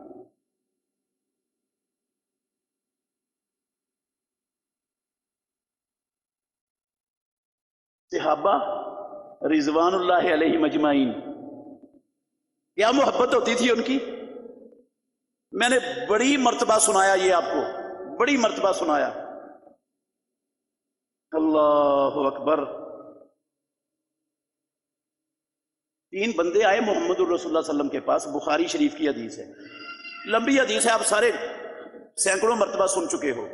صحابہ رضوان اللہ علیہ مجمعین، کیا محبت ہوتی تھی ان کی، میں نے بڑی مرتبہ سنایا، یہ آپ کو بڑی مرتبہ سنایا۔ اللہ اکبر۔ 3 بندے آئے محمد الرسول اللہ صلی اللہ علیہ وسلم کے پاس، بخاری شریف کی حدیث ہے، لمبی حدیث ہے، آپ سارے سینکڑوں مرتبہ سن چکے ہو۔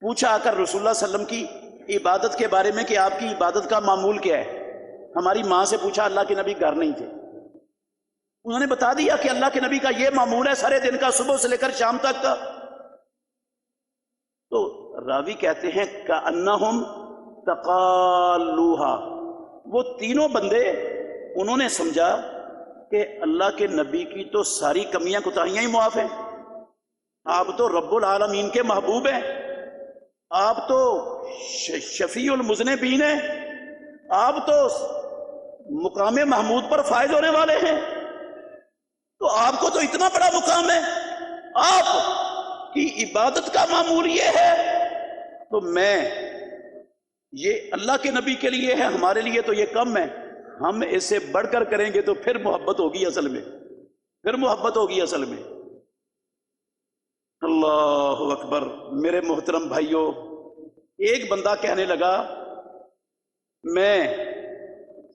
پوچھا آ کر رسول اللہ صلی اللہ علیہ وسلم کی عبادت کے بارے میں کہ آپ کی عبادت کا معمول کیا ہے۔ ہماری ماں سے پوچھا، اللہ کے نبی گھر نہیں تھے، انہوں نے بتا دیا کہ اللہ کے نبی کا یہ معمول ہے سارے دن کا، صبح سے لے کر شام تک کا۔ تو راوی کہتے ہیں کأنہم تقالوہا، وہ تینوں بندے انہوں نے سمجھا کہ اللہ کے نبی کی تو ساری کمیاں کوتاہیاں ہی معاف ہیں، آپ تو رب العالمین کے محبوب ہیں، آپ تو شفیع المذنبین ہیں، آپ تو مقام محمود پر فائز ہونے والے ہیں، تو آپ کو تو اتنا بڑا مقام ہے، آپ کی عبادت کا معمول یہ ہے، تو میں یہ اللہ کے نبی کے لیے ہے، ہمارے لیے تو یہ کم ہے، ہم اس سے بڑھ کر کریں گے تو پھر محبت ہوگی اصل میں، پھر محبت ہوگی اصل میں۔ اللہ اکبر۔ میرے محترم بھائیوں، ایک بندہ کہنے لگا میں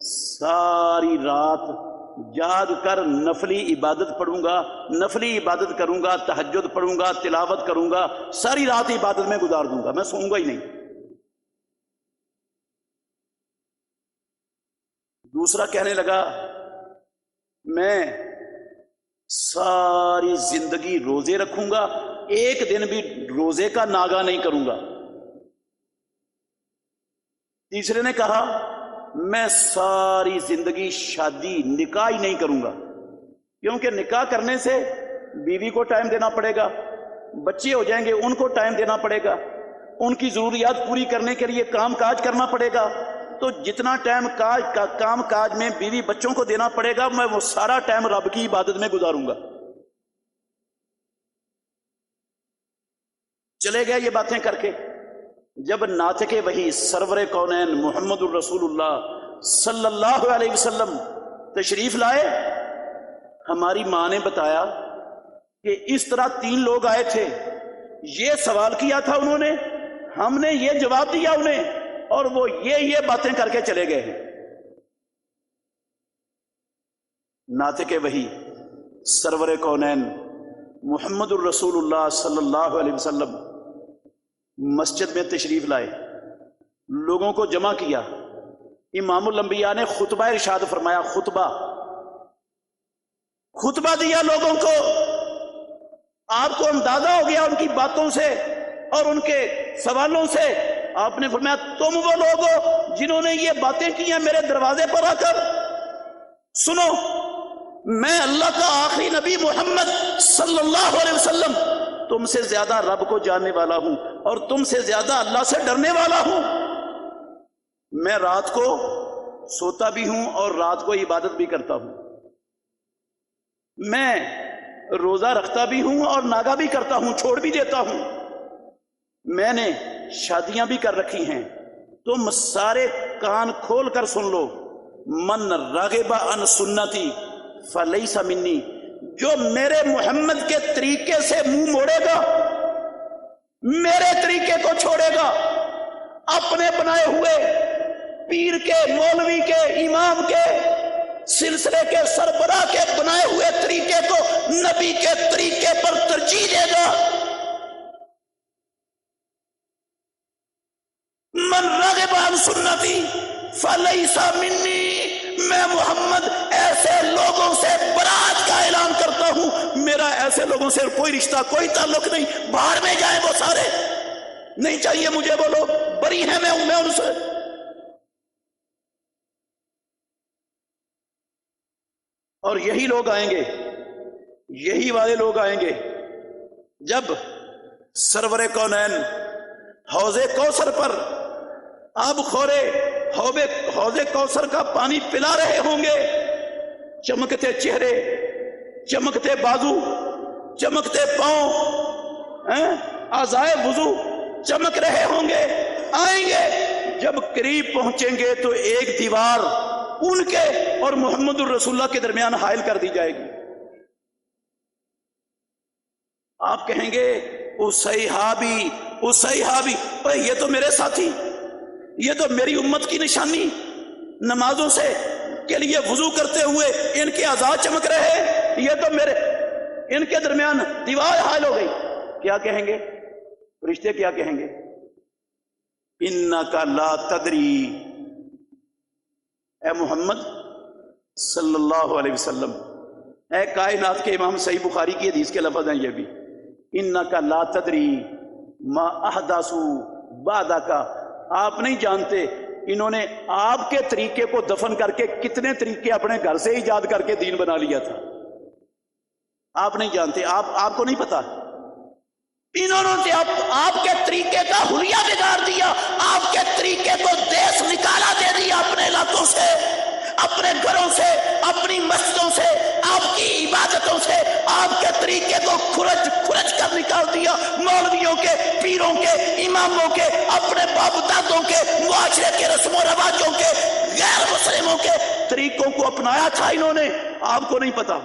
ساری رات جاگ کر نفلی عبادت پڑھوں گا، نفلی عبادت کروں گا، تہجد پڑھوں گا، تلاوت کروں گا، ساری رات عبادت میں گزار دوں گا، میں سوؤں گا ہی نہیں۔ دوسرا کہنے لگا میں ساری زندگی روزے رکھوں گا، ایک دن بھی روزے کا ناغہ نہیں کروں گا۔ تیسرے نے کہا میں ساری زندگی شادی، نکاح ہی نہیں کروں گا، کیونکہ نکاح کرنے سے بیوی کو ٹائم دینا پڑے گا، بچے ہو جائیں گے ان کو ٹائم دینا پڑے گا، ان کی ضروریات پوری کرنے کے لیے کام کاج کرنا پڑے گا، تو جتنا ٹائم کام کاج میں بیوی بچوں کو دینا پڑے گا، میں وہ سارا ٹائم رب کی عبادت میں گزاروں گا۔ چلے گئے یہ باتیں کر کے. جب ناطق وحی سرور کونین محمد الرسول اللہ صلی اللہ علیہ وسلم تشریف لائے، ہماری ماں نے بتایا کہ اس طرح 3 لوگ آئے تھے، یہ سوال کیا تھا انہوں نے، ہم نے یہ جواب دیا انہیں، اور وہ یہ باتیں کر کے چلے گئے ہیں. ناطق وحی سرور کونین محمد الرسول اللہ صلی اللہ علیہ وسلم مسجد میں تشریف لائے، لوگوں کو جمع کیا. امام الانبیاء نے خطبہ ارشاد فرمایا، خطبہ دیا لوگوں کو. آپ کو اندازہ ہو گیا ان کی باتوں سے اور ان کے سوالوں سے. آپ نے فرمایا تم وہ لوگ ہو جنہوں نے یہ باتیں کی ہیں میرے دروازے پر آ کر. سنو، میں اللہ کا آخری نبی محمد صلی اللہ علیہ وسلم تم سے زیادہ رب کو جاننے والا ہوں اور تم سے زیادہ اللہ سے ڈرنے والا ہوں. میں رات کو سوتا بھی ہوں اور رات کو عبادت بھی کرتا ہوں. میں روزہ رکھتا بھی ہوں اور ناگا بھی کرتا ہوں، چھوڑ بھی دیتا ہوں. میں نے شادیاں بھی کر رکھی ہیں. تم سارے کان کھول کر سن لو. من راغب عن سنتی فلیس منی، جو میرے محمد کے طریقے سے منہ موڑے گا، میرے طریقے کو چھوڑے گا، اپنے بنائے ہوئے پیر کے، مولوی کے، امام کے، سلسلے کے سربراہ کے بنائے ہوئے طریقے کو نبی کے طریقے پر ترجیح دے گا. من رغب عن سنتی فلیس منی، میں محمد ایسے لوگوں سے برات کا اعلان کرتا ہوں. میرا ایسے لوگوں سے کوئی رشتہ، کوئی تعلق نہیں. باہر میں جائیں وہ سارے، نہیں چاہیے مجھے وہ لوگ، بری ہیں میں ان سے. اور یہی لوگ آئیں گے، یہی والے لوگ آئیں گے جب سرور کونین حوض کوثر پر آب خورے حوض کوثر کا پانی پلا رہے ہوں گے. چمکتے چہرے، چمکتے بازو، چمکتے پاؤں، اعضائے وضو چمک رہے ہوں گے. آئیں گے، جب قریب پہنچیں گے تو ایک دیوار ان کے اور محمد الرسول اللہ کے درمیان حائل کر دی جائے گی. آپ کہیں گے اصحابی، یہ تو میرے ساتھی، یہ تو میری امت کی نشانی، نمازوں سے کے لیے وضو کرتے ہوئے ان کے اعضاء چمک رہے، یہ تو میرے، ان کے درمیان دیوار حائل ہو گئی. کیا کہیں گے فرشتے؟ کیا کہیں گے؟ انک لا تدری، اے محمد صلی اللہ علیہ وسلم، اے کائنات کے امام، صحیح بخاری کی حدیث کے لفظ ہیں یہ بھی، انک لا تدری ما احدثوا بعدک، آپ نہیں جانتے انہوں نے آپ کے طریقے کو دفن کر کے کتنے طریقے اپنے گھر سے ایجاد کر کے دین بنا لیا تھا. آپ نہیں جانتے، آپ کو نہیں پتا. انہوں نے آپ کے طریقے کا حلیہ بگاڑ دیا، آپ کے طریقے کو دیس نکالا دے دیا اپنے علاقوں سے، اپنے گھروں سے، اپنی مسجدوں سے، آپ کی عبادتوں سے. آپ کے طریقے کو کھرچ کر نکال دیا. مولویوں کے، پیروں کے، اماموں کے، اپنے باپ دادوں کے، معاشرے کے رسم و رواجوں کے، غیر مسلموں کے طریقوں کو اپنایا تھا انہوں نے. آپ کو نہیں پتا.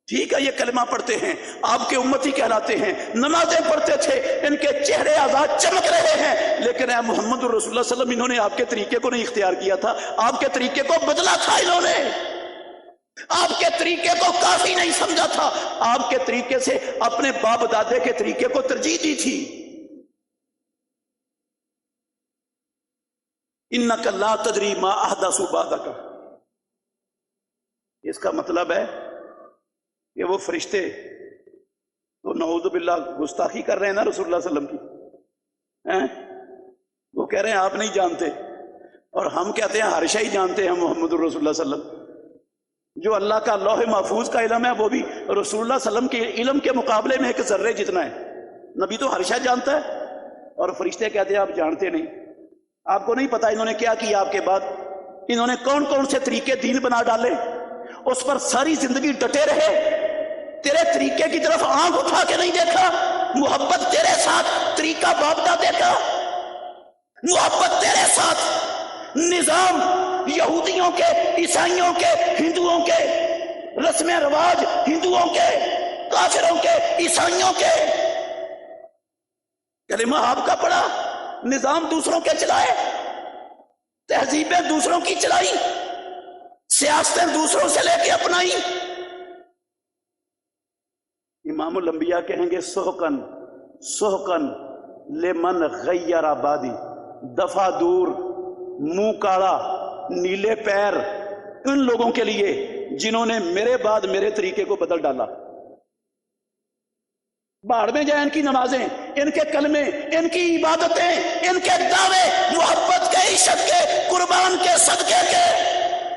ٹھیک ہے، یہ کلمہ پڑھتے ہیں، آپ کے امتی کہلاتے ہیں، نمازیں پڑھتے تھے، ان کے چہرے آزاد چمک رہے ہیں، لیکن اے محمد الرسول اللہ صلی اللہ علیہ وسلم، انہوں نے آپ کے طریقے کو نہیں اختیار کیا تھا، آپ کے طریقے کو بدلا تھا. انہوں نے آپ کے طریقے کو کافی نہیں سمجھا تھا، آپ کے طریقے سے اپنے باپ دادے کے طریقے کو ترجیح دی تھی. انک لا تدری ما احدثوا بعدک، اس کا مطلب ہے کہ وہ فرشتے تو نعوذ باللہ گستاخی کر رہے ہیں نا رسول اللہ صلی اللہ علیہ وسلم کی. وہ کہہ رہے ہیں آپ نہیں جانتے، اور ہم کہتے ہیں ہر شئی جانتے ہیں محمد الرسول اللہ صلی اللہ علیہ وسلم. جو اللہ کا لوح محفوظ کا علم ہے وہ بھی رسول اللہ صلی اللہ علیہ وسلم کے علم کے مقابلے میں ایک ذرے جتنا ہے. نبی تو ہر شئی جانتا ہے، اور فرشتے کہتے ہیں آپ جانتے نہیں. آپ کو نہیں پتا انہوں نے کیا کیا آپ کے بعد، انہوں نے کون کون سے طریقے دین بنا ڈالے، اس پر ساری زندگی ڈٹے رہے. تیرے طریقے کی طرف آنکھ اٹھا کے نہیں دیکھا، محبت تیرے ساتھ کا، باپ دادے کا، محبت تیرے ساتھ، نظام یہودیوں کے، عیسائیوں کے، ہندوؤں کے، رسم رواج ہندوؤں کے، کافروں کے، عیسائیوں کے، کلمہ آپ کا پڑھا، نظام دوسروں کے چلائے، تہذیبیں دوسروں کی چلائی، سیاستیں دوسروں سے لے کے اپنائی۔ امام الانبیاء کہیں گے سحقن سحقن لمن غیر آبادی، دفع دور، منہ کاڑا، نیلے پیر ان لوگوں کے لیے جنہوں نے میرے بعد میرے طریقے کو بدل ڈالا۔ باڑ میں جائیں ان کی نمازیں، ان کے کلمے، ان کی عبادتیں، ان کے دعوے محبت کے، عشق کے، قربان کے، صدقے کے،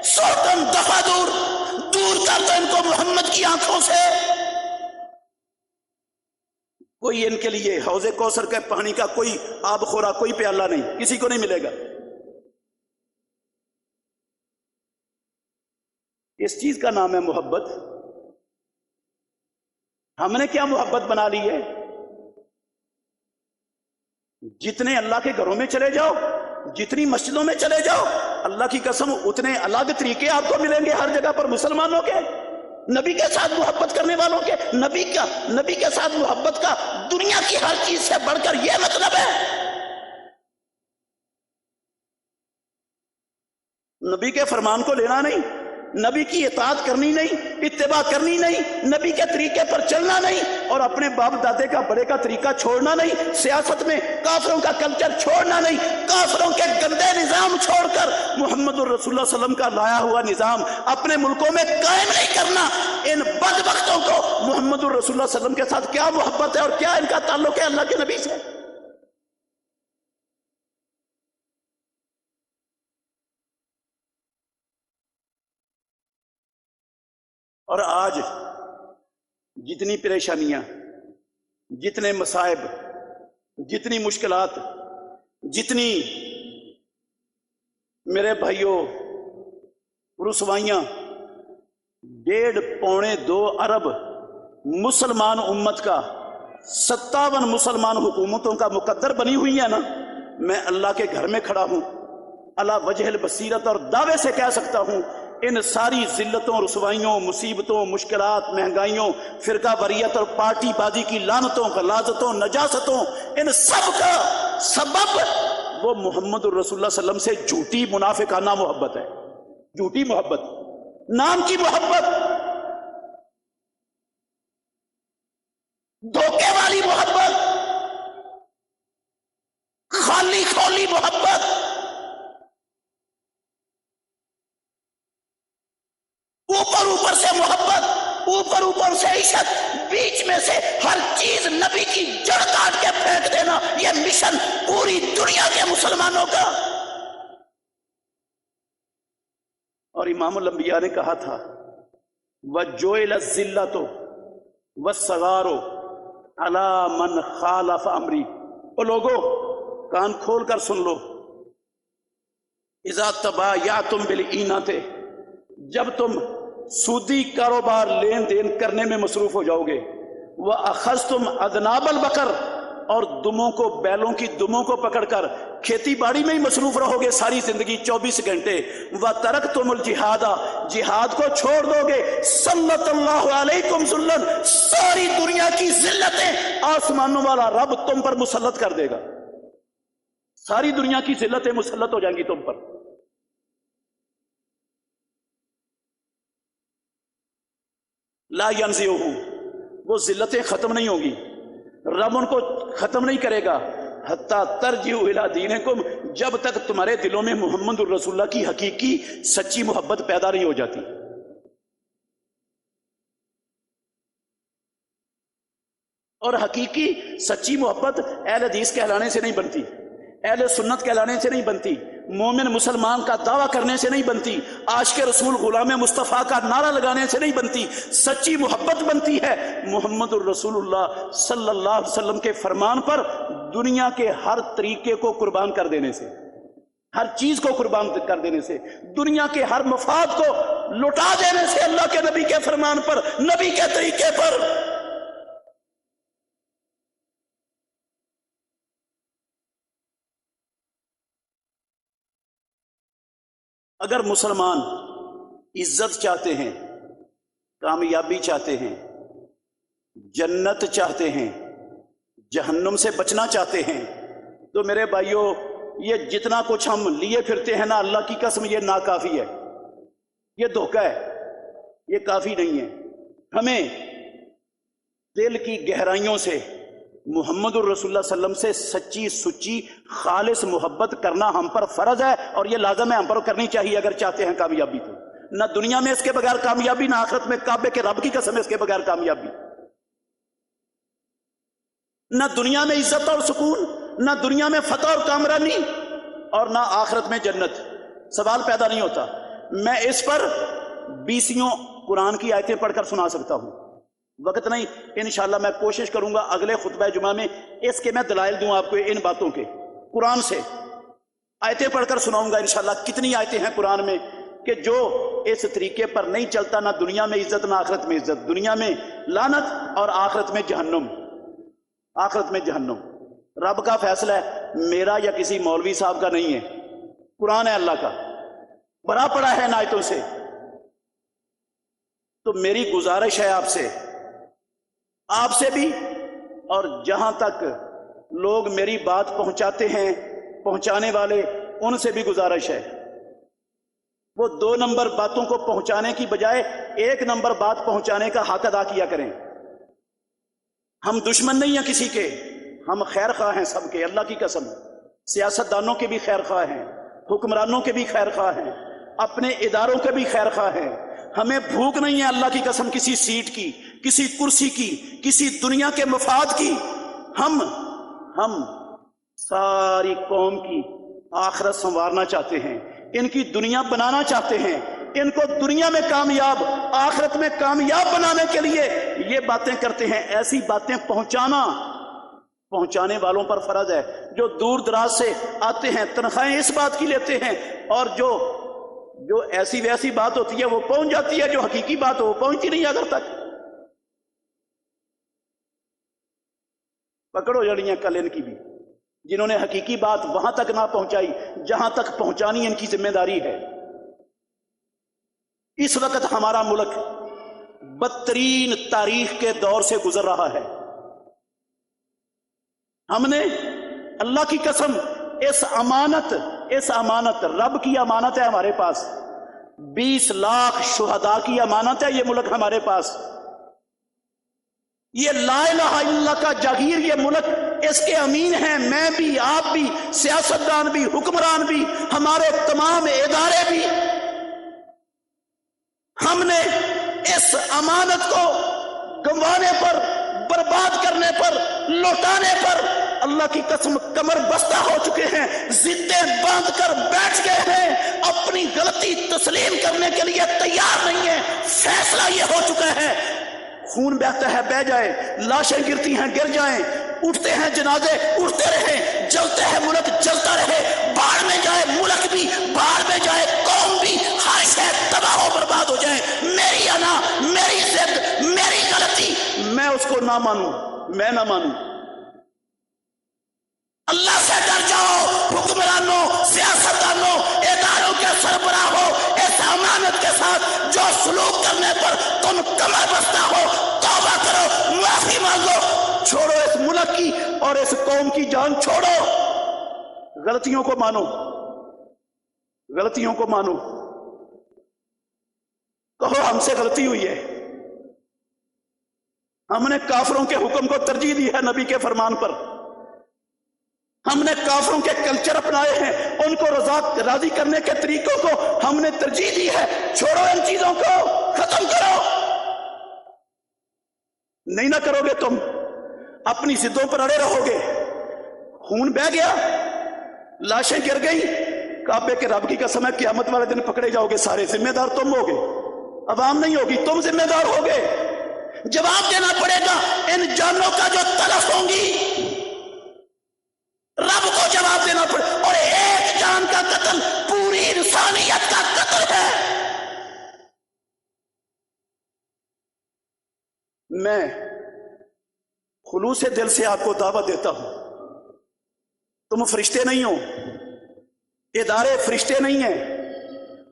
سوتن دفع دور، دور کرتا ان کو محمد کی آنکھوں سے۔ کوئی ان کے لیے حوض کوثر کے پانی کا کوئی آب خورا، کوئی پیالہ نہیں، کسی کو نہیں ملے گا۔ اس چیز کا نام ہے محبت۔ ہم نے کیا محبت بنا لی ہے؟ جتنے اللہ کے گھروں میں چلے جاؤ، جتنی مسجدوں میں چلے جاؤ، اللہ کی قسم اتنے الگ طریقے آپ کو ملیں گے ہر جگہ پر مسلمانوں کے، نبی کے ساتھ محبت کرنے والوں کے۔ نبی کے ساتھ محبت کا دنیا کی ہر چیز سے بڑھ کر یہ مطلب ہے۔ نبی کے فرمان کو لینا نہیں، نبی کی اطاعت کرنی نہیں، اتباع کرنی نہیں، نبی کے طریقے پر چلنا نہیں، اور اپنے باپ دادے کا، بڑے کا طریقہ چھوڑنا نہیں، سیاست میں کافروں کا کلچر چھوڑنا نہیں، کافروں کے گندے نظام چھوڑ کر محمد الرسول اللہ صلی اللہ علیہ وسلم کا لایا ہوا نظام اپنے ملکوں میں قائم نہیں کرنا۔ ان بدبختوں کو محمد الرسول اللہ صلی اللہ علیہ وسلم کے ساتھ کیا محبت ہے اور کیا ان کا تعلق ہے اللہ کے نبی سے؟ اور آج جتنی پریشانیاں، جتنے مصائب، جتنی مشکلات، جتنی میرے بھائیوں رسوائیاں، 1.25-2 ارب مسلمان امت کا 57 مسلمان حکومتوں کا مقدر بنی ہوئی ہے نا، میں اللہ کے گھر میں کھڑا ہوں، اللہ وجہ البصیرت اور دعوے سے کہہ سکتا ہوں ان ساری ذلتوں، رسوائیوں، مصیبتوں، مشکلات، مہنگائیوں، فرقہ واریت اور پارٹی بازی کی لعنتوں، غلاظتوں، نجاستوں، ان سب کا سبب وہ محمد الرسول اللہ صلی اللہ علیہ وسلم سے جھوٹی منافقانہ محبت ہے، جھوٹی محبت، نام کی محبت، دھوکے والی محبت، خالی خولی محبت، اوپر سے محبت، اوپر سے عشق، بیچ میں سے ہر چیز نبی کی جڑ کاٹ کے پھینک دینا، یہ مشن پوری دنیا کے مسلمانوں کا۔ اور امام الانبیاء نے کہا تھا وَجُعِلَ الذِّلَّةُ وَالصَّغَارُ عَلَى مَنْ خَالَفَ أَمْرِي۔ او لوگو کان کھول کر سن لو، اِذَا تَبَایَعْتُمْ بِالْعِینَةِ، جب تم سودی کاروبار لین دین کرنے میں مصروف ہو جاؤ گے، وَأَخَذْتُمْ أَذْنَابَ الْبَقَرِ، اور دموں کو، بیلوں کی دموں کو پکڑ کر کھیتی باڑی میں ہی مصروف رہو گے ساری زندگی 24 گھنٹے، وَتَرَكْتُمُ الْجِهَادَ، جہاد کو چھوڑ دو گے، سَلَّطَ اللَّهُ عَلَيْكُمْ ذُلًّا، ساری دنیا کی ذلتیں آسمانوں والا رب تم پر مسلط کر دے گا، ساری دنیا کی ذلتیں مسلط ہو جائیں گی تم پر۔ لا ينزعه، وہ ذلتیں ختم نہیں ہوگی، رب ان کو ختم نہیں کرے گا، حتیٰ ترجعوا الی دینکم، جب تک تمہارے دلوں میں محمد الرسول اللہ کی حقیقی سچی محبت پیدا نہیں ہو جاتی۔ اور حقیقی سچی محبت اہل حدیث کہلانے سے نہیں بنتی، اہل سنت کہلانے سے نہیں بنتی، مومن مسلمان کا دعویٰ کرنے سے نہیں بنتی، عاشق رسول غلام مصطفیٰ کا نعرہ لگانے سے نہیں بنتی۔ سچی محبت بنتی ہے محمد الرسول اللہ صلی اللہ علیہ وسلم کے فرمان پر دنیا کے ہر طریقے کو قربان کر دینے سے، ہر چیز کو قربان کر دینے سے، دنیا کے ہر مفاد کو لٹا دینے سے، اللہ کے نبی کے فرمان پر، نبی کے طریقے پر۔ اگر مسلمان عزت چاہتے ہیں، کامیابی چاہتے ہیں، جنت چاہتے ہیں، جہنم سے بچنا چاہتے ہیں، تو میرے بھائیوں یہ جتنا کچھ ہم لیے پھرتے ہیں نا، اللہ کی قسم یہ ناکافی ہے، یہ دھوکہ ہے، یہ کافی نہیں ہے۔ ہمیں دل کی گہرائیوں سے محمد الرسول اللہ صلی اللہ علیہ وسلم سے سچی سچی خالص محبت کرنا ہم پر فرض ہے، اور یہ لازم ہے، ہم پر کرنی چاہیے اگر چاہتے ہیں کامیابی۔ تو نہ دنیا میں اس کے بغیر کامیابی، نہ آخرت میں، کعبے کے رب کی قسم اس کے بغیر کامیابی۔ نہ دنیا میں عزت اور سکون، نہ دنیا میں فتح اور کامرانی، اور نہ آخرت میں جنت۔ سوال پیدا نہیں ہوتا۔ میں اس پر 20 قرآن کی آیتیں پڑھ کر سنا سکتا ہوں، وقت نہیں، انشاءاللہ میں کوشش کروں گا اگلے خطبہ جمعہ میں اس کے میں دلائل دوں آپ کو، ان باتوں کے قرآن سے آیتیں پڑھ کر سناؤں گا انشاءاللہ۔ کتنی آیتیں ہیں قرآن میں کہ جو اس طریقے پر نہیں چلتا، نہ دنیا میں عزت نہ آخرت میں عزت، دنیا میں لعنت اور آخرت میں جہنم، آخرت میں جہنم۔ رب کا فیصلہ ہے، میرا یا کسی مولوی صاحب کا نہیں ہے، قرآن ہے اللہ کا، بھرا پڑا ہے ان آیتوں سے۔ تو میری گزارش ہے آپ سے بھی، اور جہاں تک لوگ میری بات پہنچاتے ہیں، پہنچانے والے، ان سے بھی گزارش ہے، وہ 2 نمبر باتوں کو پہنچانے کی بجائے 1 نمبر بات پہنچانے کا حق ادا کیا کریں۔ ہم دشمن نہیں ہیں کسی کے، ہم خیر خواہ ہیں سب کے، اللہ کی قسم، سیاستدانوں کے بھی خیر خواہ ہیں، حکمرانوں کے بھی خیر خواہ ہیں، اپنے اداروں کے بھی خیر خواہ ہیں۔ ہمیں بھوک نہیں ہے اللہ کی قسم کسی سیٹ کی، کسی کرسی کی، کسی دنیا کے مفاد کی۔ ہم ساری قوم کی آخرت سنوارنا چاہتے ہیں، ان کی دنیا بنانا چاہتے ہیں، ان کو دنیا میں کامیاب، آخرت میں کامیاب بنانے کے لیے یہ باتیں کرتے ہیں۔ ایسی باتیں پہنچانے والوں پر فرض ہے، جو دور دراز سے آتے ہیں، تنخواہیں اس بات کی لیتے ہیں، اور جو ایسی ویسی بات ہوتی ہے وہ پہنچ جاتی ہے، جو حقیقی بات ہو وہ پہنچتی نہیں اگر تک۔ پکڑو جڑیاں کل ان کی بھی، جنہوں نے حقیقی بات وہاں تک نہ پہنچائی جہاں تک پہنچانی ان کی ذمہ داری ہے۔ اس وقت ہمارا ملک بدترین تاریخ کے دور سے گزر رہا ہے۔ ہم نے اللہ کی قسم اس امانت رب کی امانت ہے ہمارے پاس، 20 لاکھ شہداء کی امانت ہے یہ ملک ہمارے پاس، یہ لا الہ الا اللہ کا جاگیر، یہ ملک اس کے امین ہیں، میں بھی، آپ بھی، سیاستدان بھی، حکمران بھی، ہمارے تمام ادارے بھی۔ ہم نے اس امانت کو گنوانے پر، برباد کرنے پر، لوٹانے پر اللہ کی قسم کمر بستہ ہو چکے ہیں، ضدیں باندھ کر بیٹھ گئے ہیں، اپنی غلطی تسلیم کرنے کے لیے تیار نہیں ہیں۔ فیصلہ یہ ہو چکا ہے، خون بہتا ہے بہ جائے، لاشیں گرتی ہیں گر جائیں، اٹھتے ہیں جنازے اٹھتے رہیں، جلتے ہیں ملک جلتا رہے، باڑ میں جائے ملک بھی، باڑ میں جائے قوم بھی، ہر شے تباہ و برباد ہو جائے۔ میری انا، میری ضد، میری غلطی، میں اس کو نہ مانوں، میں نہ مانوں۔ اللہ سے ڈر جاؤ، حکمرانوں، سیاستدانوں، اداروں کے سربراہوں، اس امانت کے ساتھ جو سلوک کرنے پر تم کمر بستہ ہو، توبہ کرو، معافی مانگو، چھوڑو اس ملک کی اور اس قوم کی جان چھوڑو، غلطیوں کو مانو، غلطیوں کو مانو، کہو ہم سے غلطی ہوئی ہے، ہم نے کافروں کے حکم کو ترجیح دی ہے نبی کے فرمان پر، ہم نے کافروں کے کلچر اپنائے ہیں، ان کو راضی کرنے کے طریقوں کو ہم نے ترجیح دی ہے۔ چھوڑو ان چیزوں کو، ختم کرو۔ نہیں نہ کرو گے تم، اپنی ضدوں پر اڑے رہو گے، خون بہہ گیا، لاشیں گر گئی، کعبے کے رب کی قسم ہے قیامت والے دن پکڑے جاؤ گے سارے، ذمہ دار تم ہوگے، عوام نہیں ہوگی، تم ذمہ دار ہوگے، جواب دینا پڑے گا ان جانوں کا جو تلف ہوں گی، رب کو جواب دینا پڑے، اور ایک جان کا قتل پوری انسانیت کا قتل ہے۔ میں خلوص دل سے آپ کو دعوت دیتا ہوں، تم فرشتے نہیں ہو، ادارے فرشتے نہیں ہیں،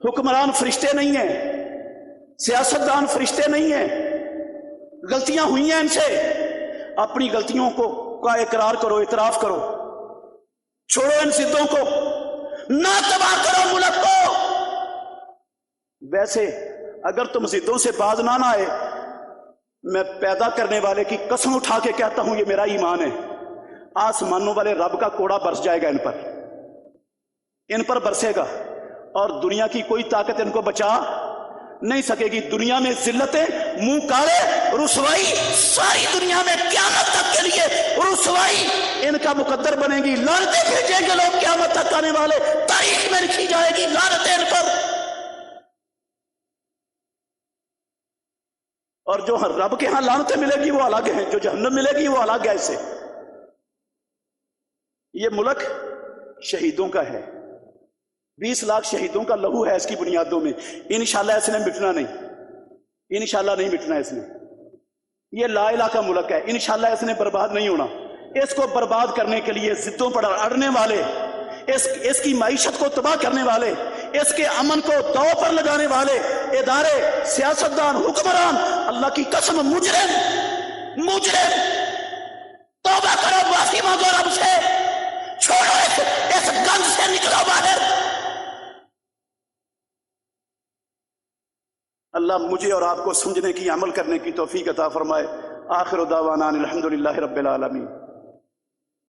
حکمران فرشتے نہیں ہیں، سیاستدان فرشتے نہیں ہیں، غلطیاں ہوئی ہیں ان سے، اپنی غلطیوں کا اقرار کرو، اعتراف کرو، چھوڑو ان ضدوں کو، نہ تباہ کرو ملک کو۔ ویسے اگر تم ضدوں سے باز نہ آئے، میں پیدا کرنے والے کی قسم اٹھا کے کہتا ہوں، یہ میرا ایمان ہے، آسمانوں والے رب کا کوڑا برس جائے گا ان پر برسے گا، اور دنیا کی کوئی طاقت ان کو بچا نہیں سکے گی۔ دنیا میں ذلتیں، منہ کالے، رسوائی، ساری دنیا میں قیامت تک کے لیے رسوائی ان کا مقدر بنے گی، لعنتیں بھیجیں گے لوگ قیامت تک آنے والے، تاریخ میں لکھی جائے گی لعنتیں ان پر۔ اور جو رب کے ہاں لعنتیں ملے گی وہ الگ ہیں، جو جہنم ملے گی وہ الگ ہے۔ اسے یہ ملک شہیدوں کا ہے، 20 لاکھ شہیدوں کا لہو ہے اس کی بنیادوں میں، انشاءاللہ اس نے مٹنا نہیں، انشاءاللہ نہیں مٹنا اس نے۔ یہ لا الہ کا ملک ہے، انشاءاللہ اس نے برباد نہیں ہونا۔ اس کو برباد کرنے کے لیے ضدوں پر اڑنے والے، اس کی معیشت کو تباہ کرنے والے، اس کے امن کو داؤ پر لگانے والے ادارے، سیاستدان، حکمران، اللہ کی قسم مجرم توبہ کرو، معافی مانگو رب سے، چھوڑو اس گند سے، نکلو باہر۔ اللہ مجھے اور آپ کو سمجھنے کی، عمل کرنے کی توفیق عطا فرمائے۔ آخر دعوانا الحمدللہ رب العالمین۔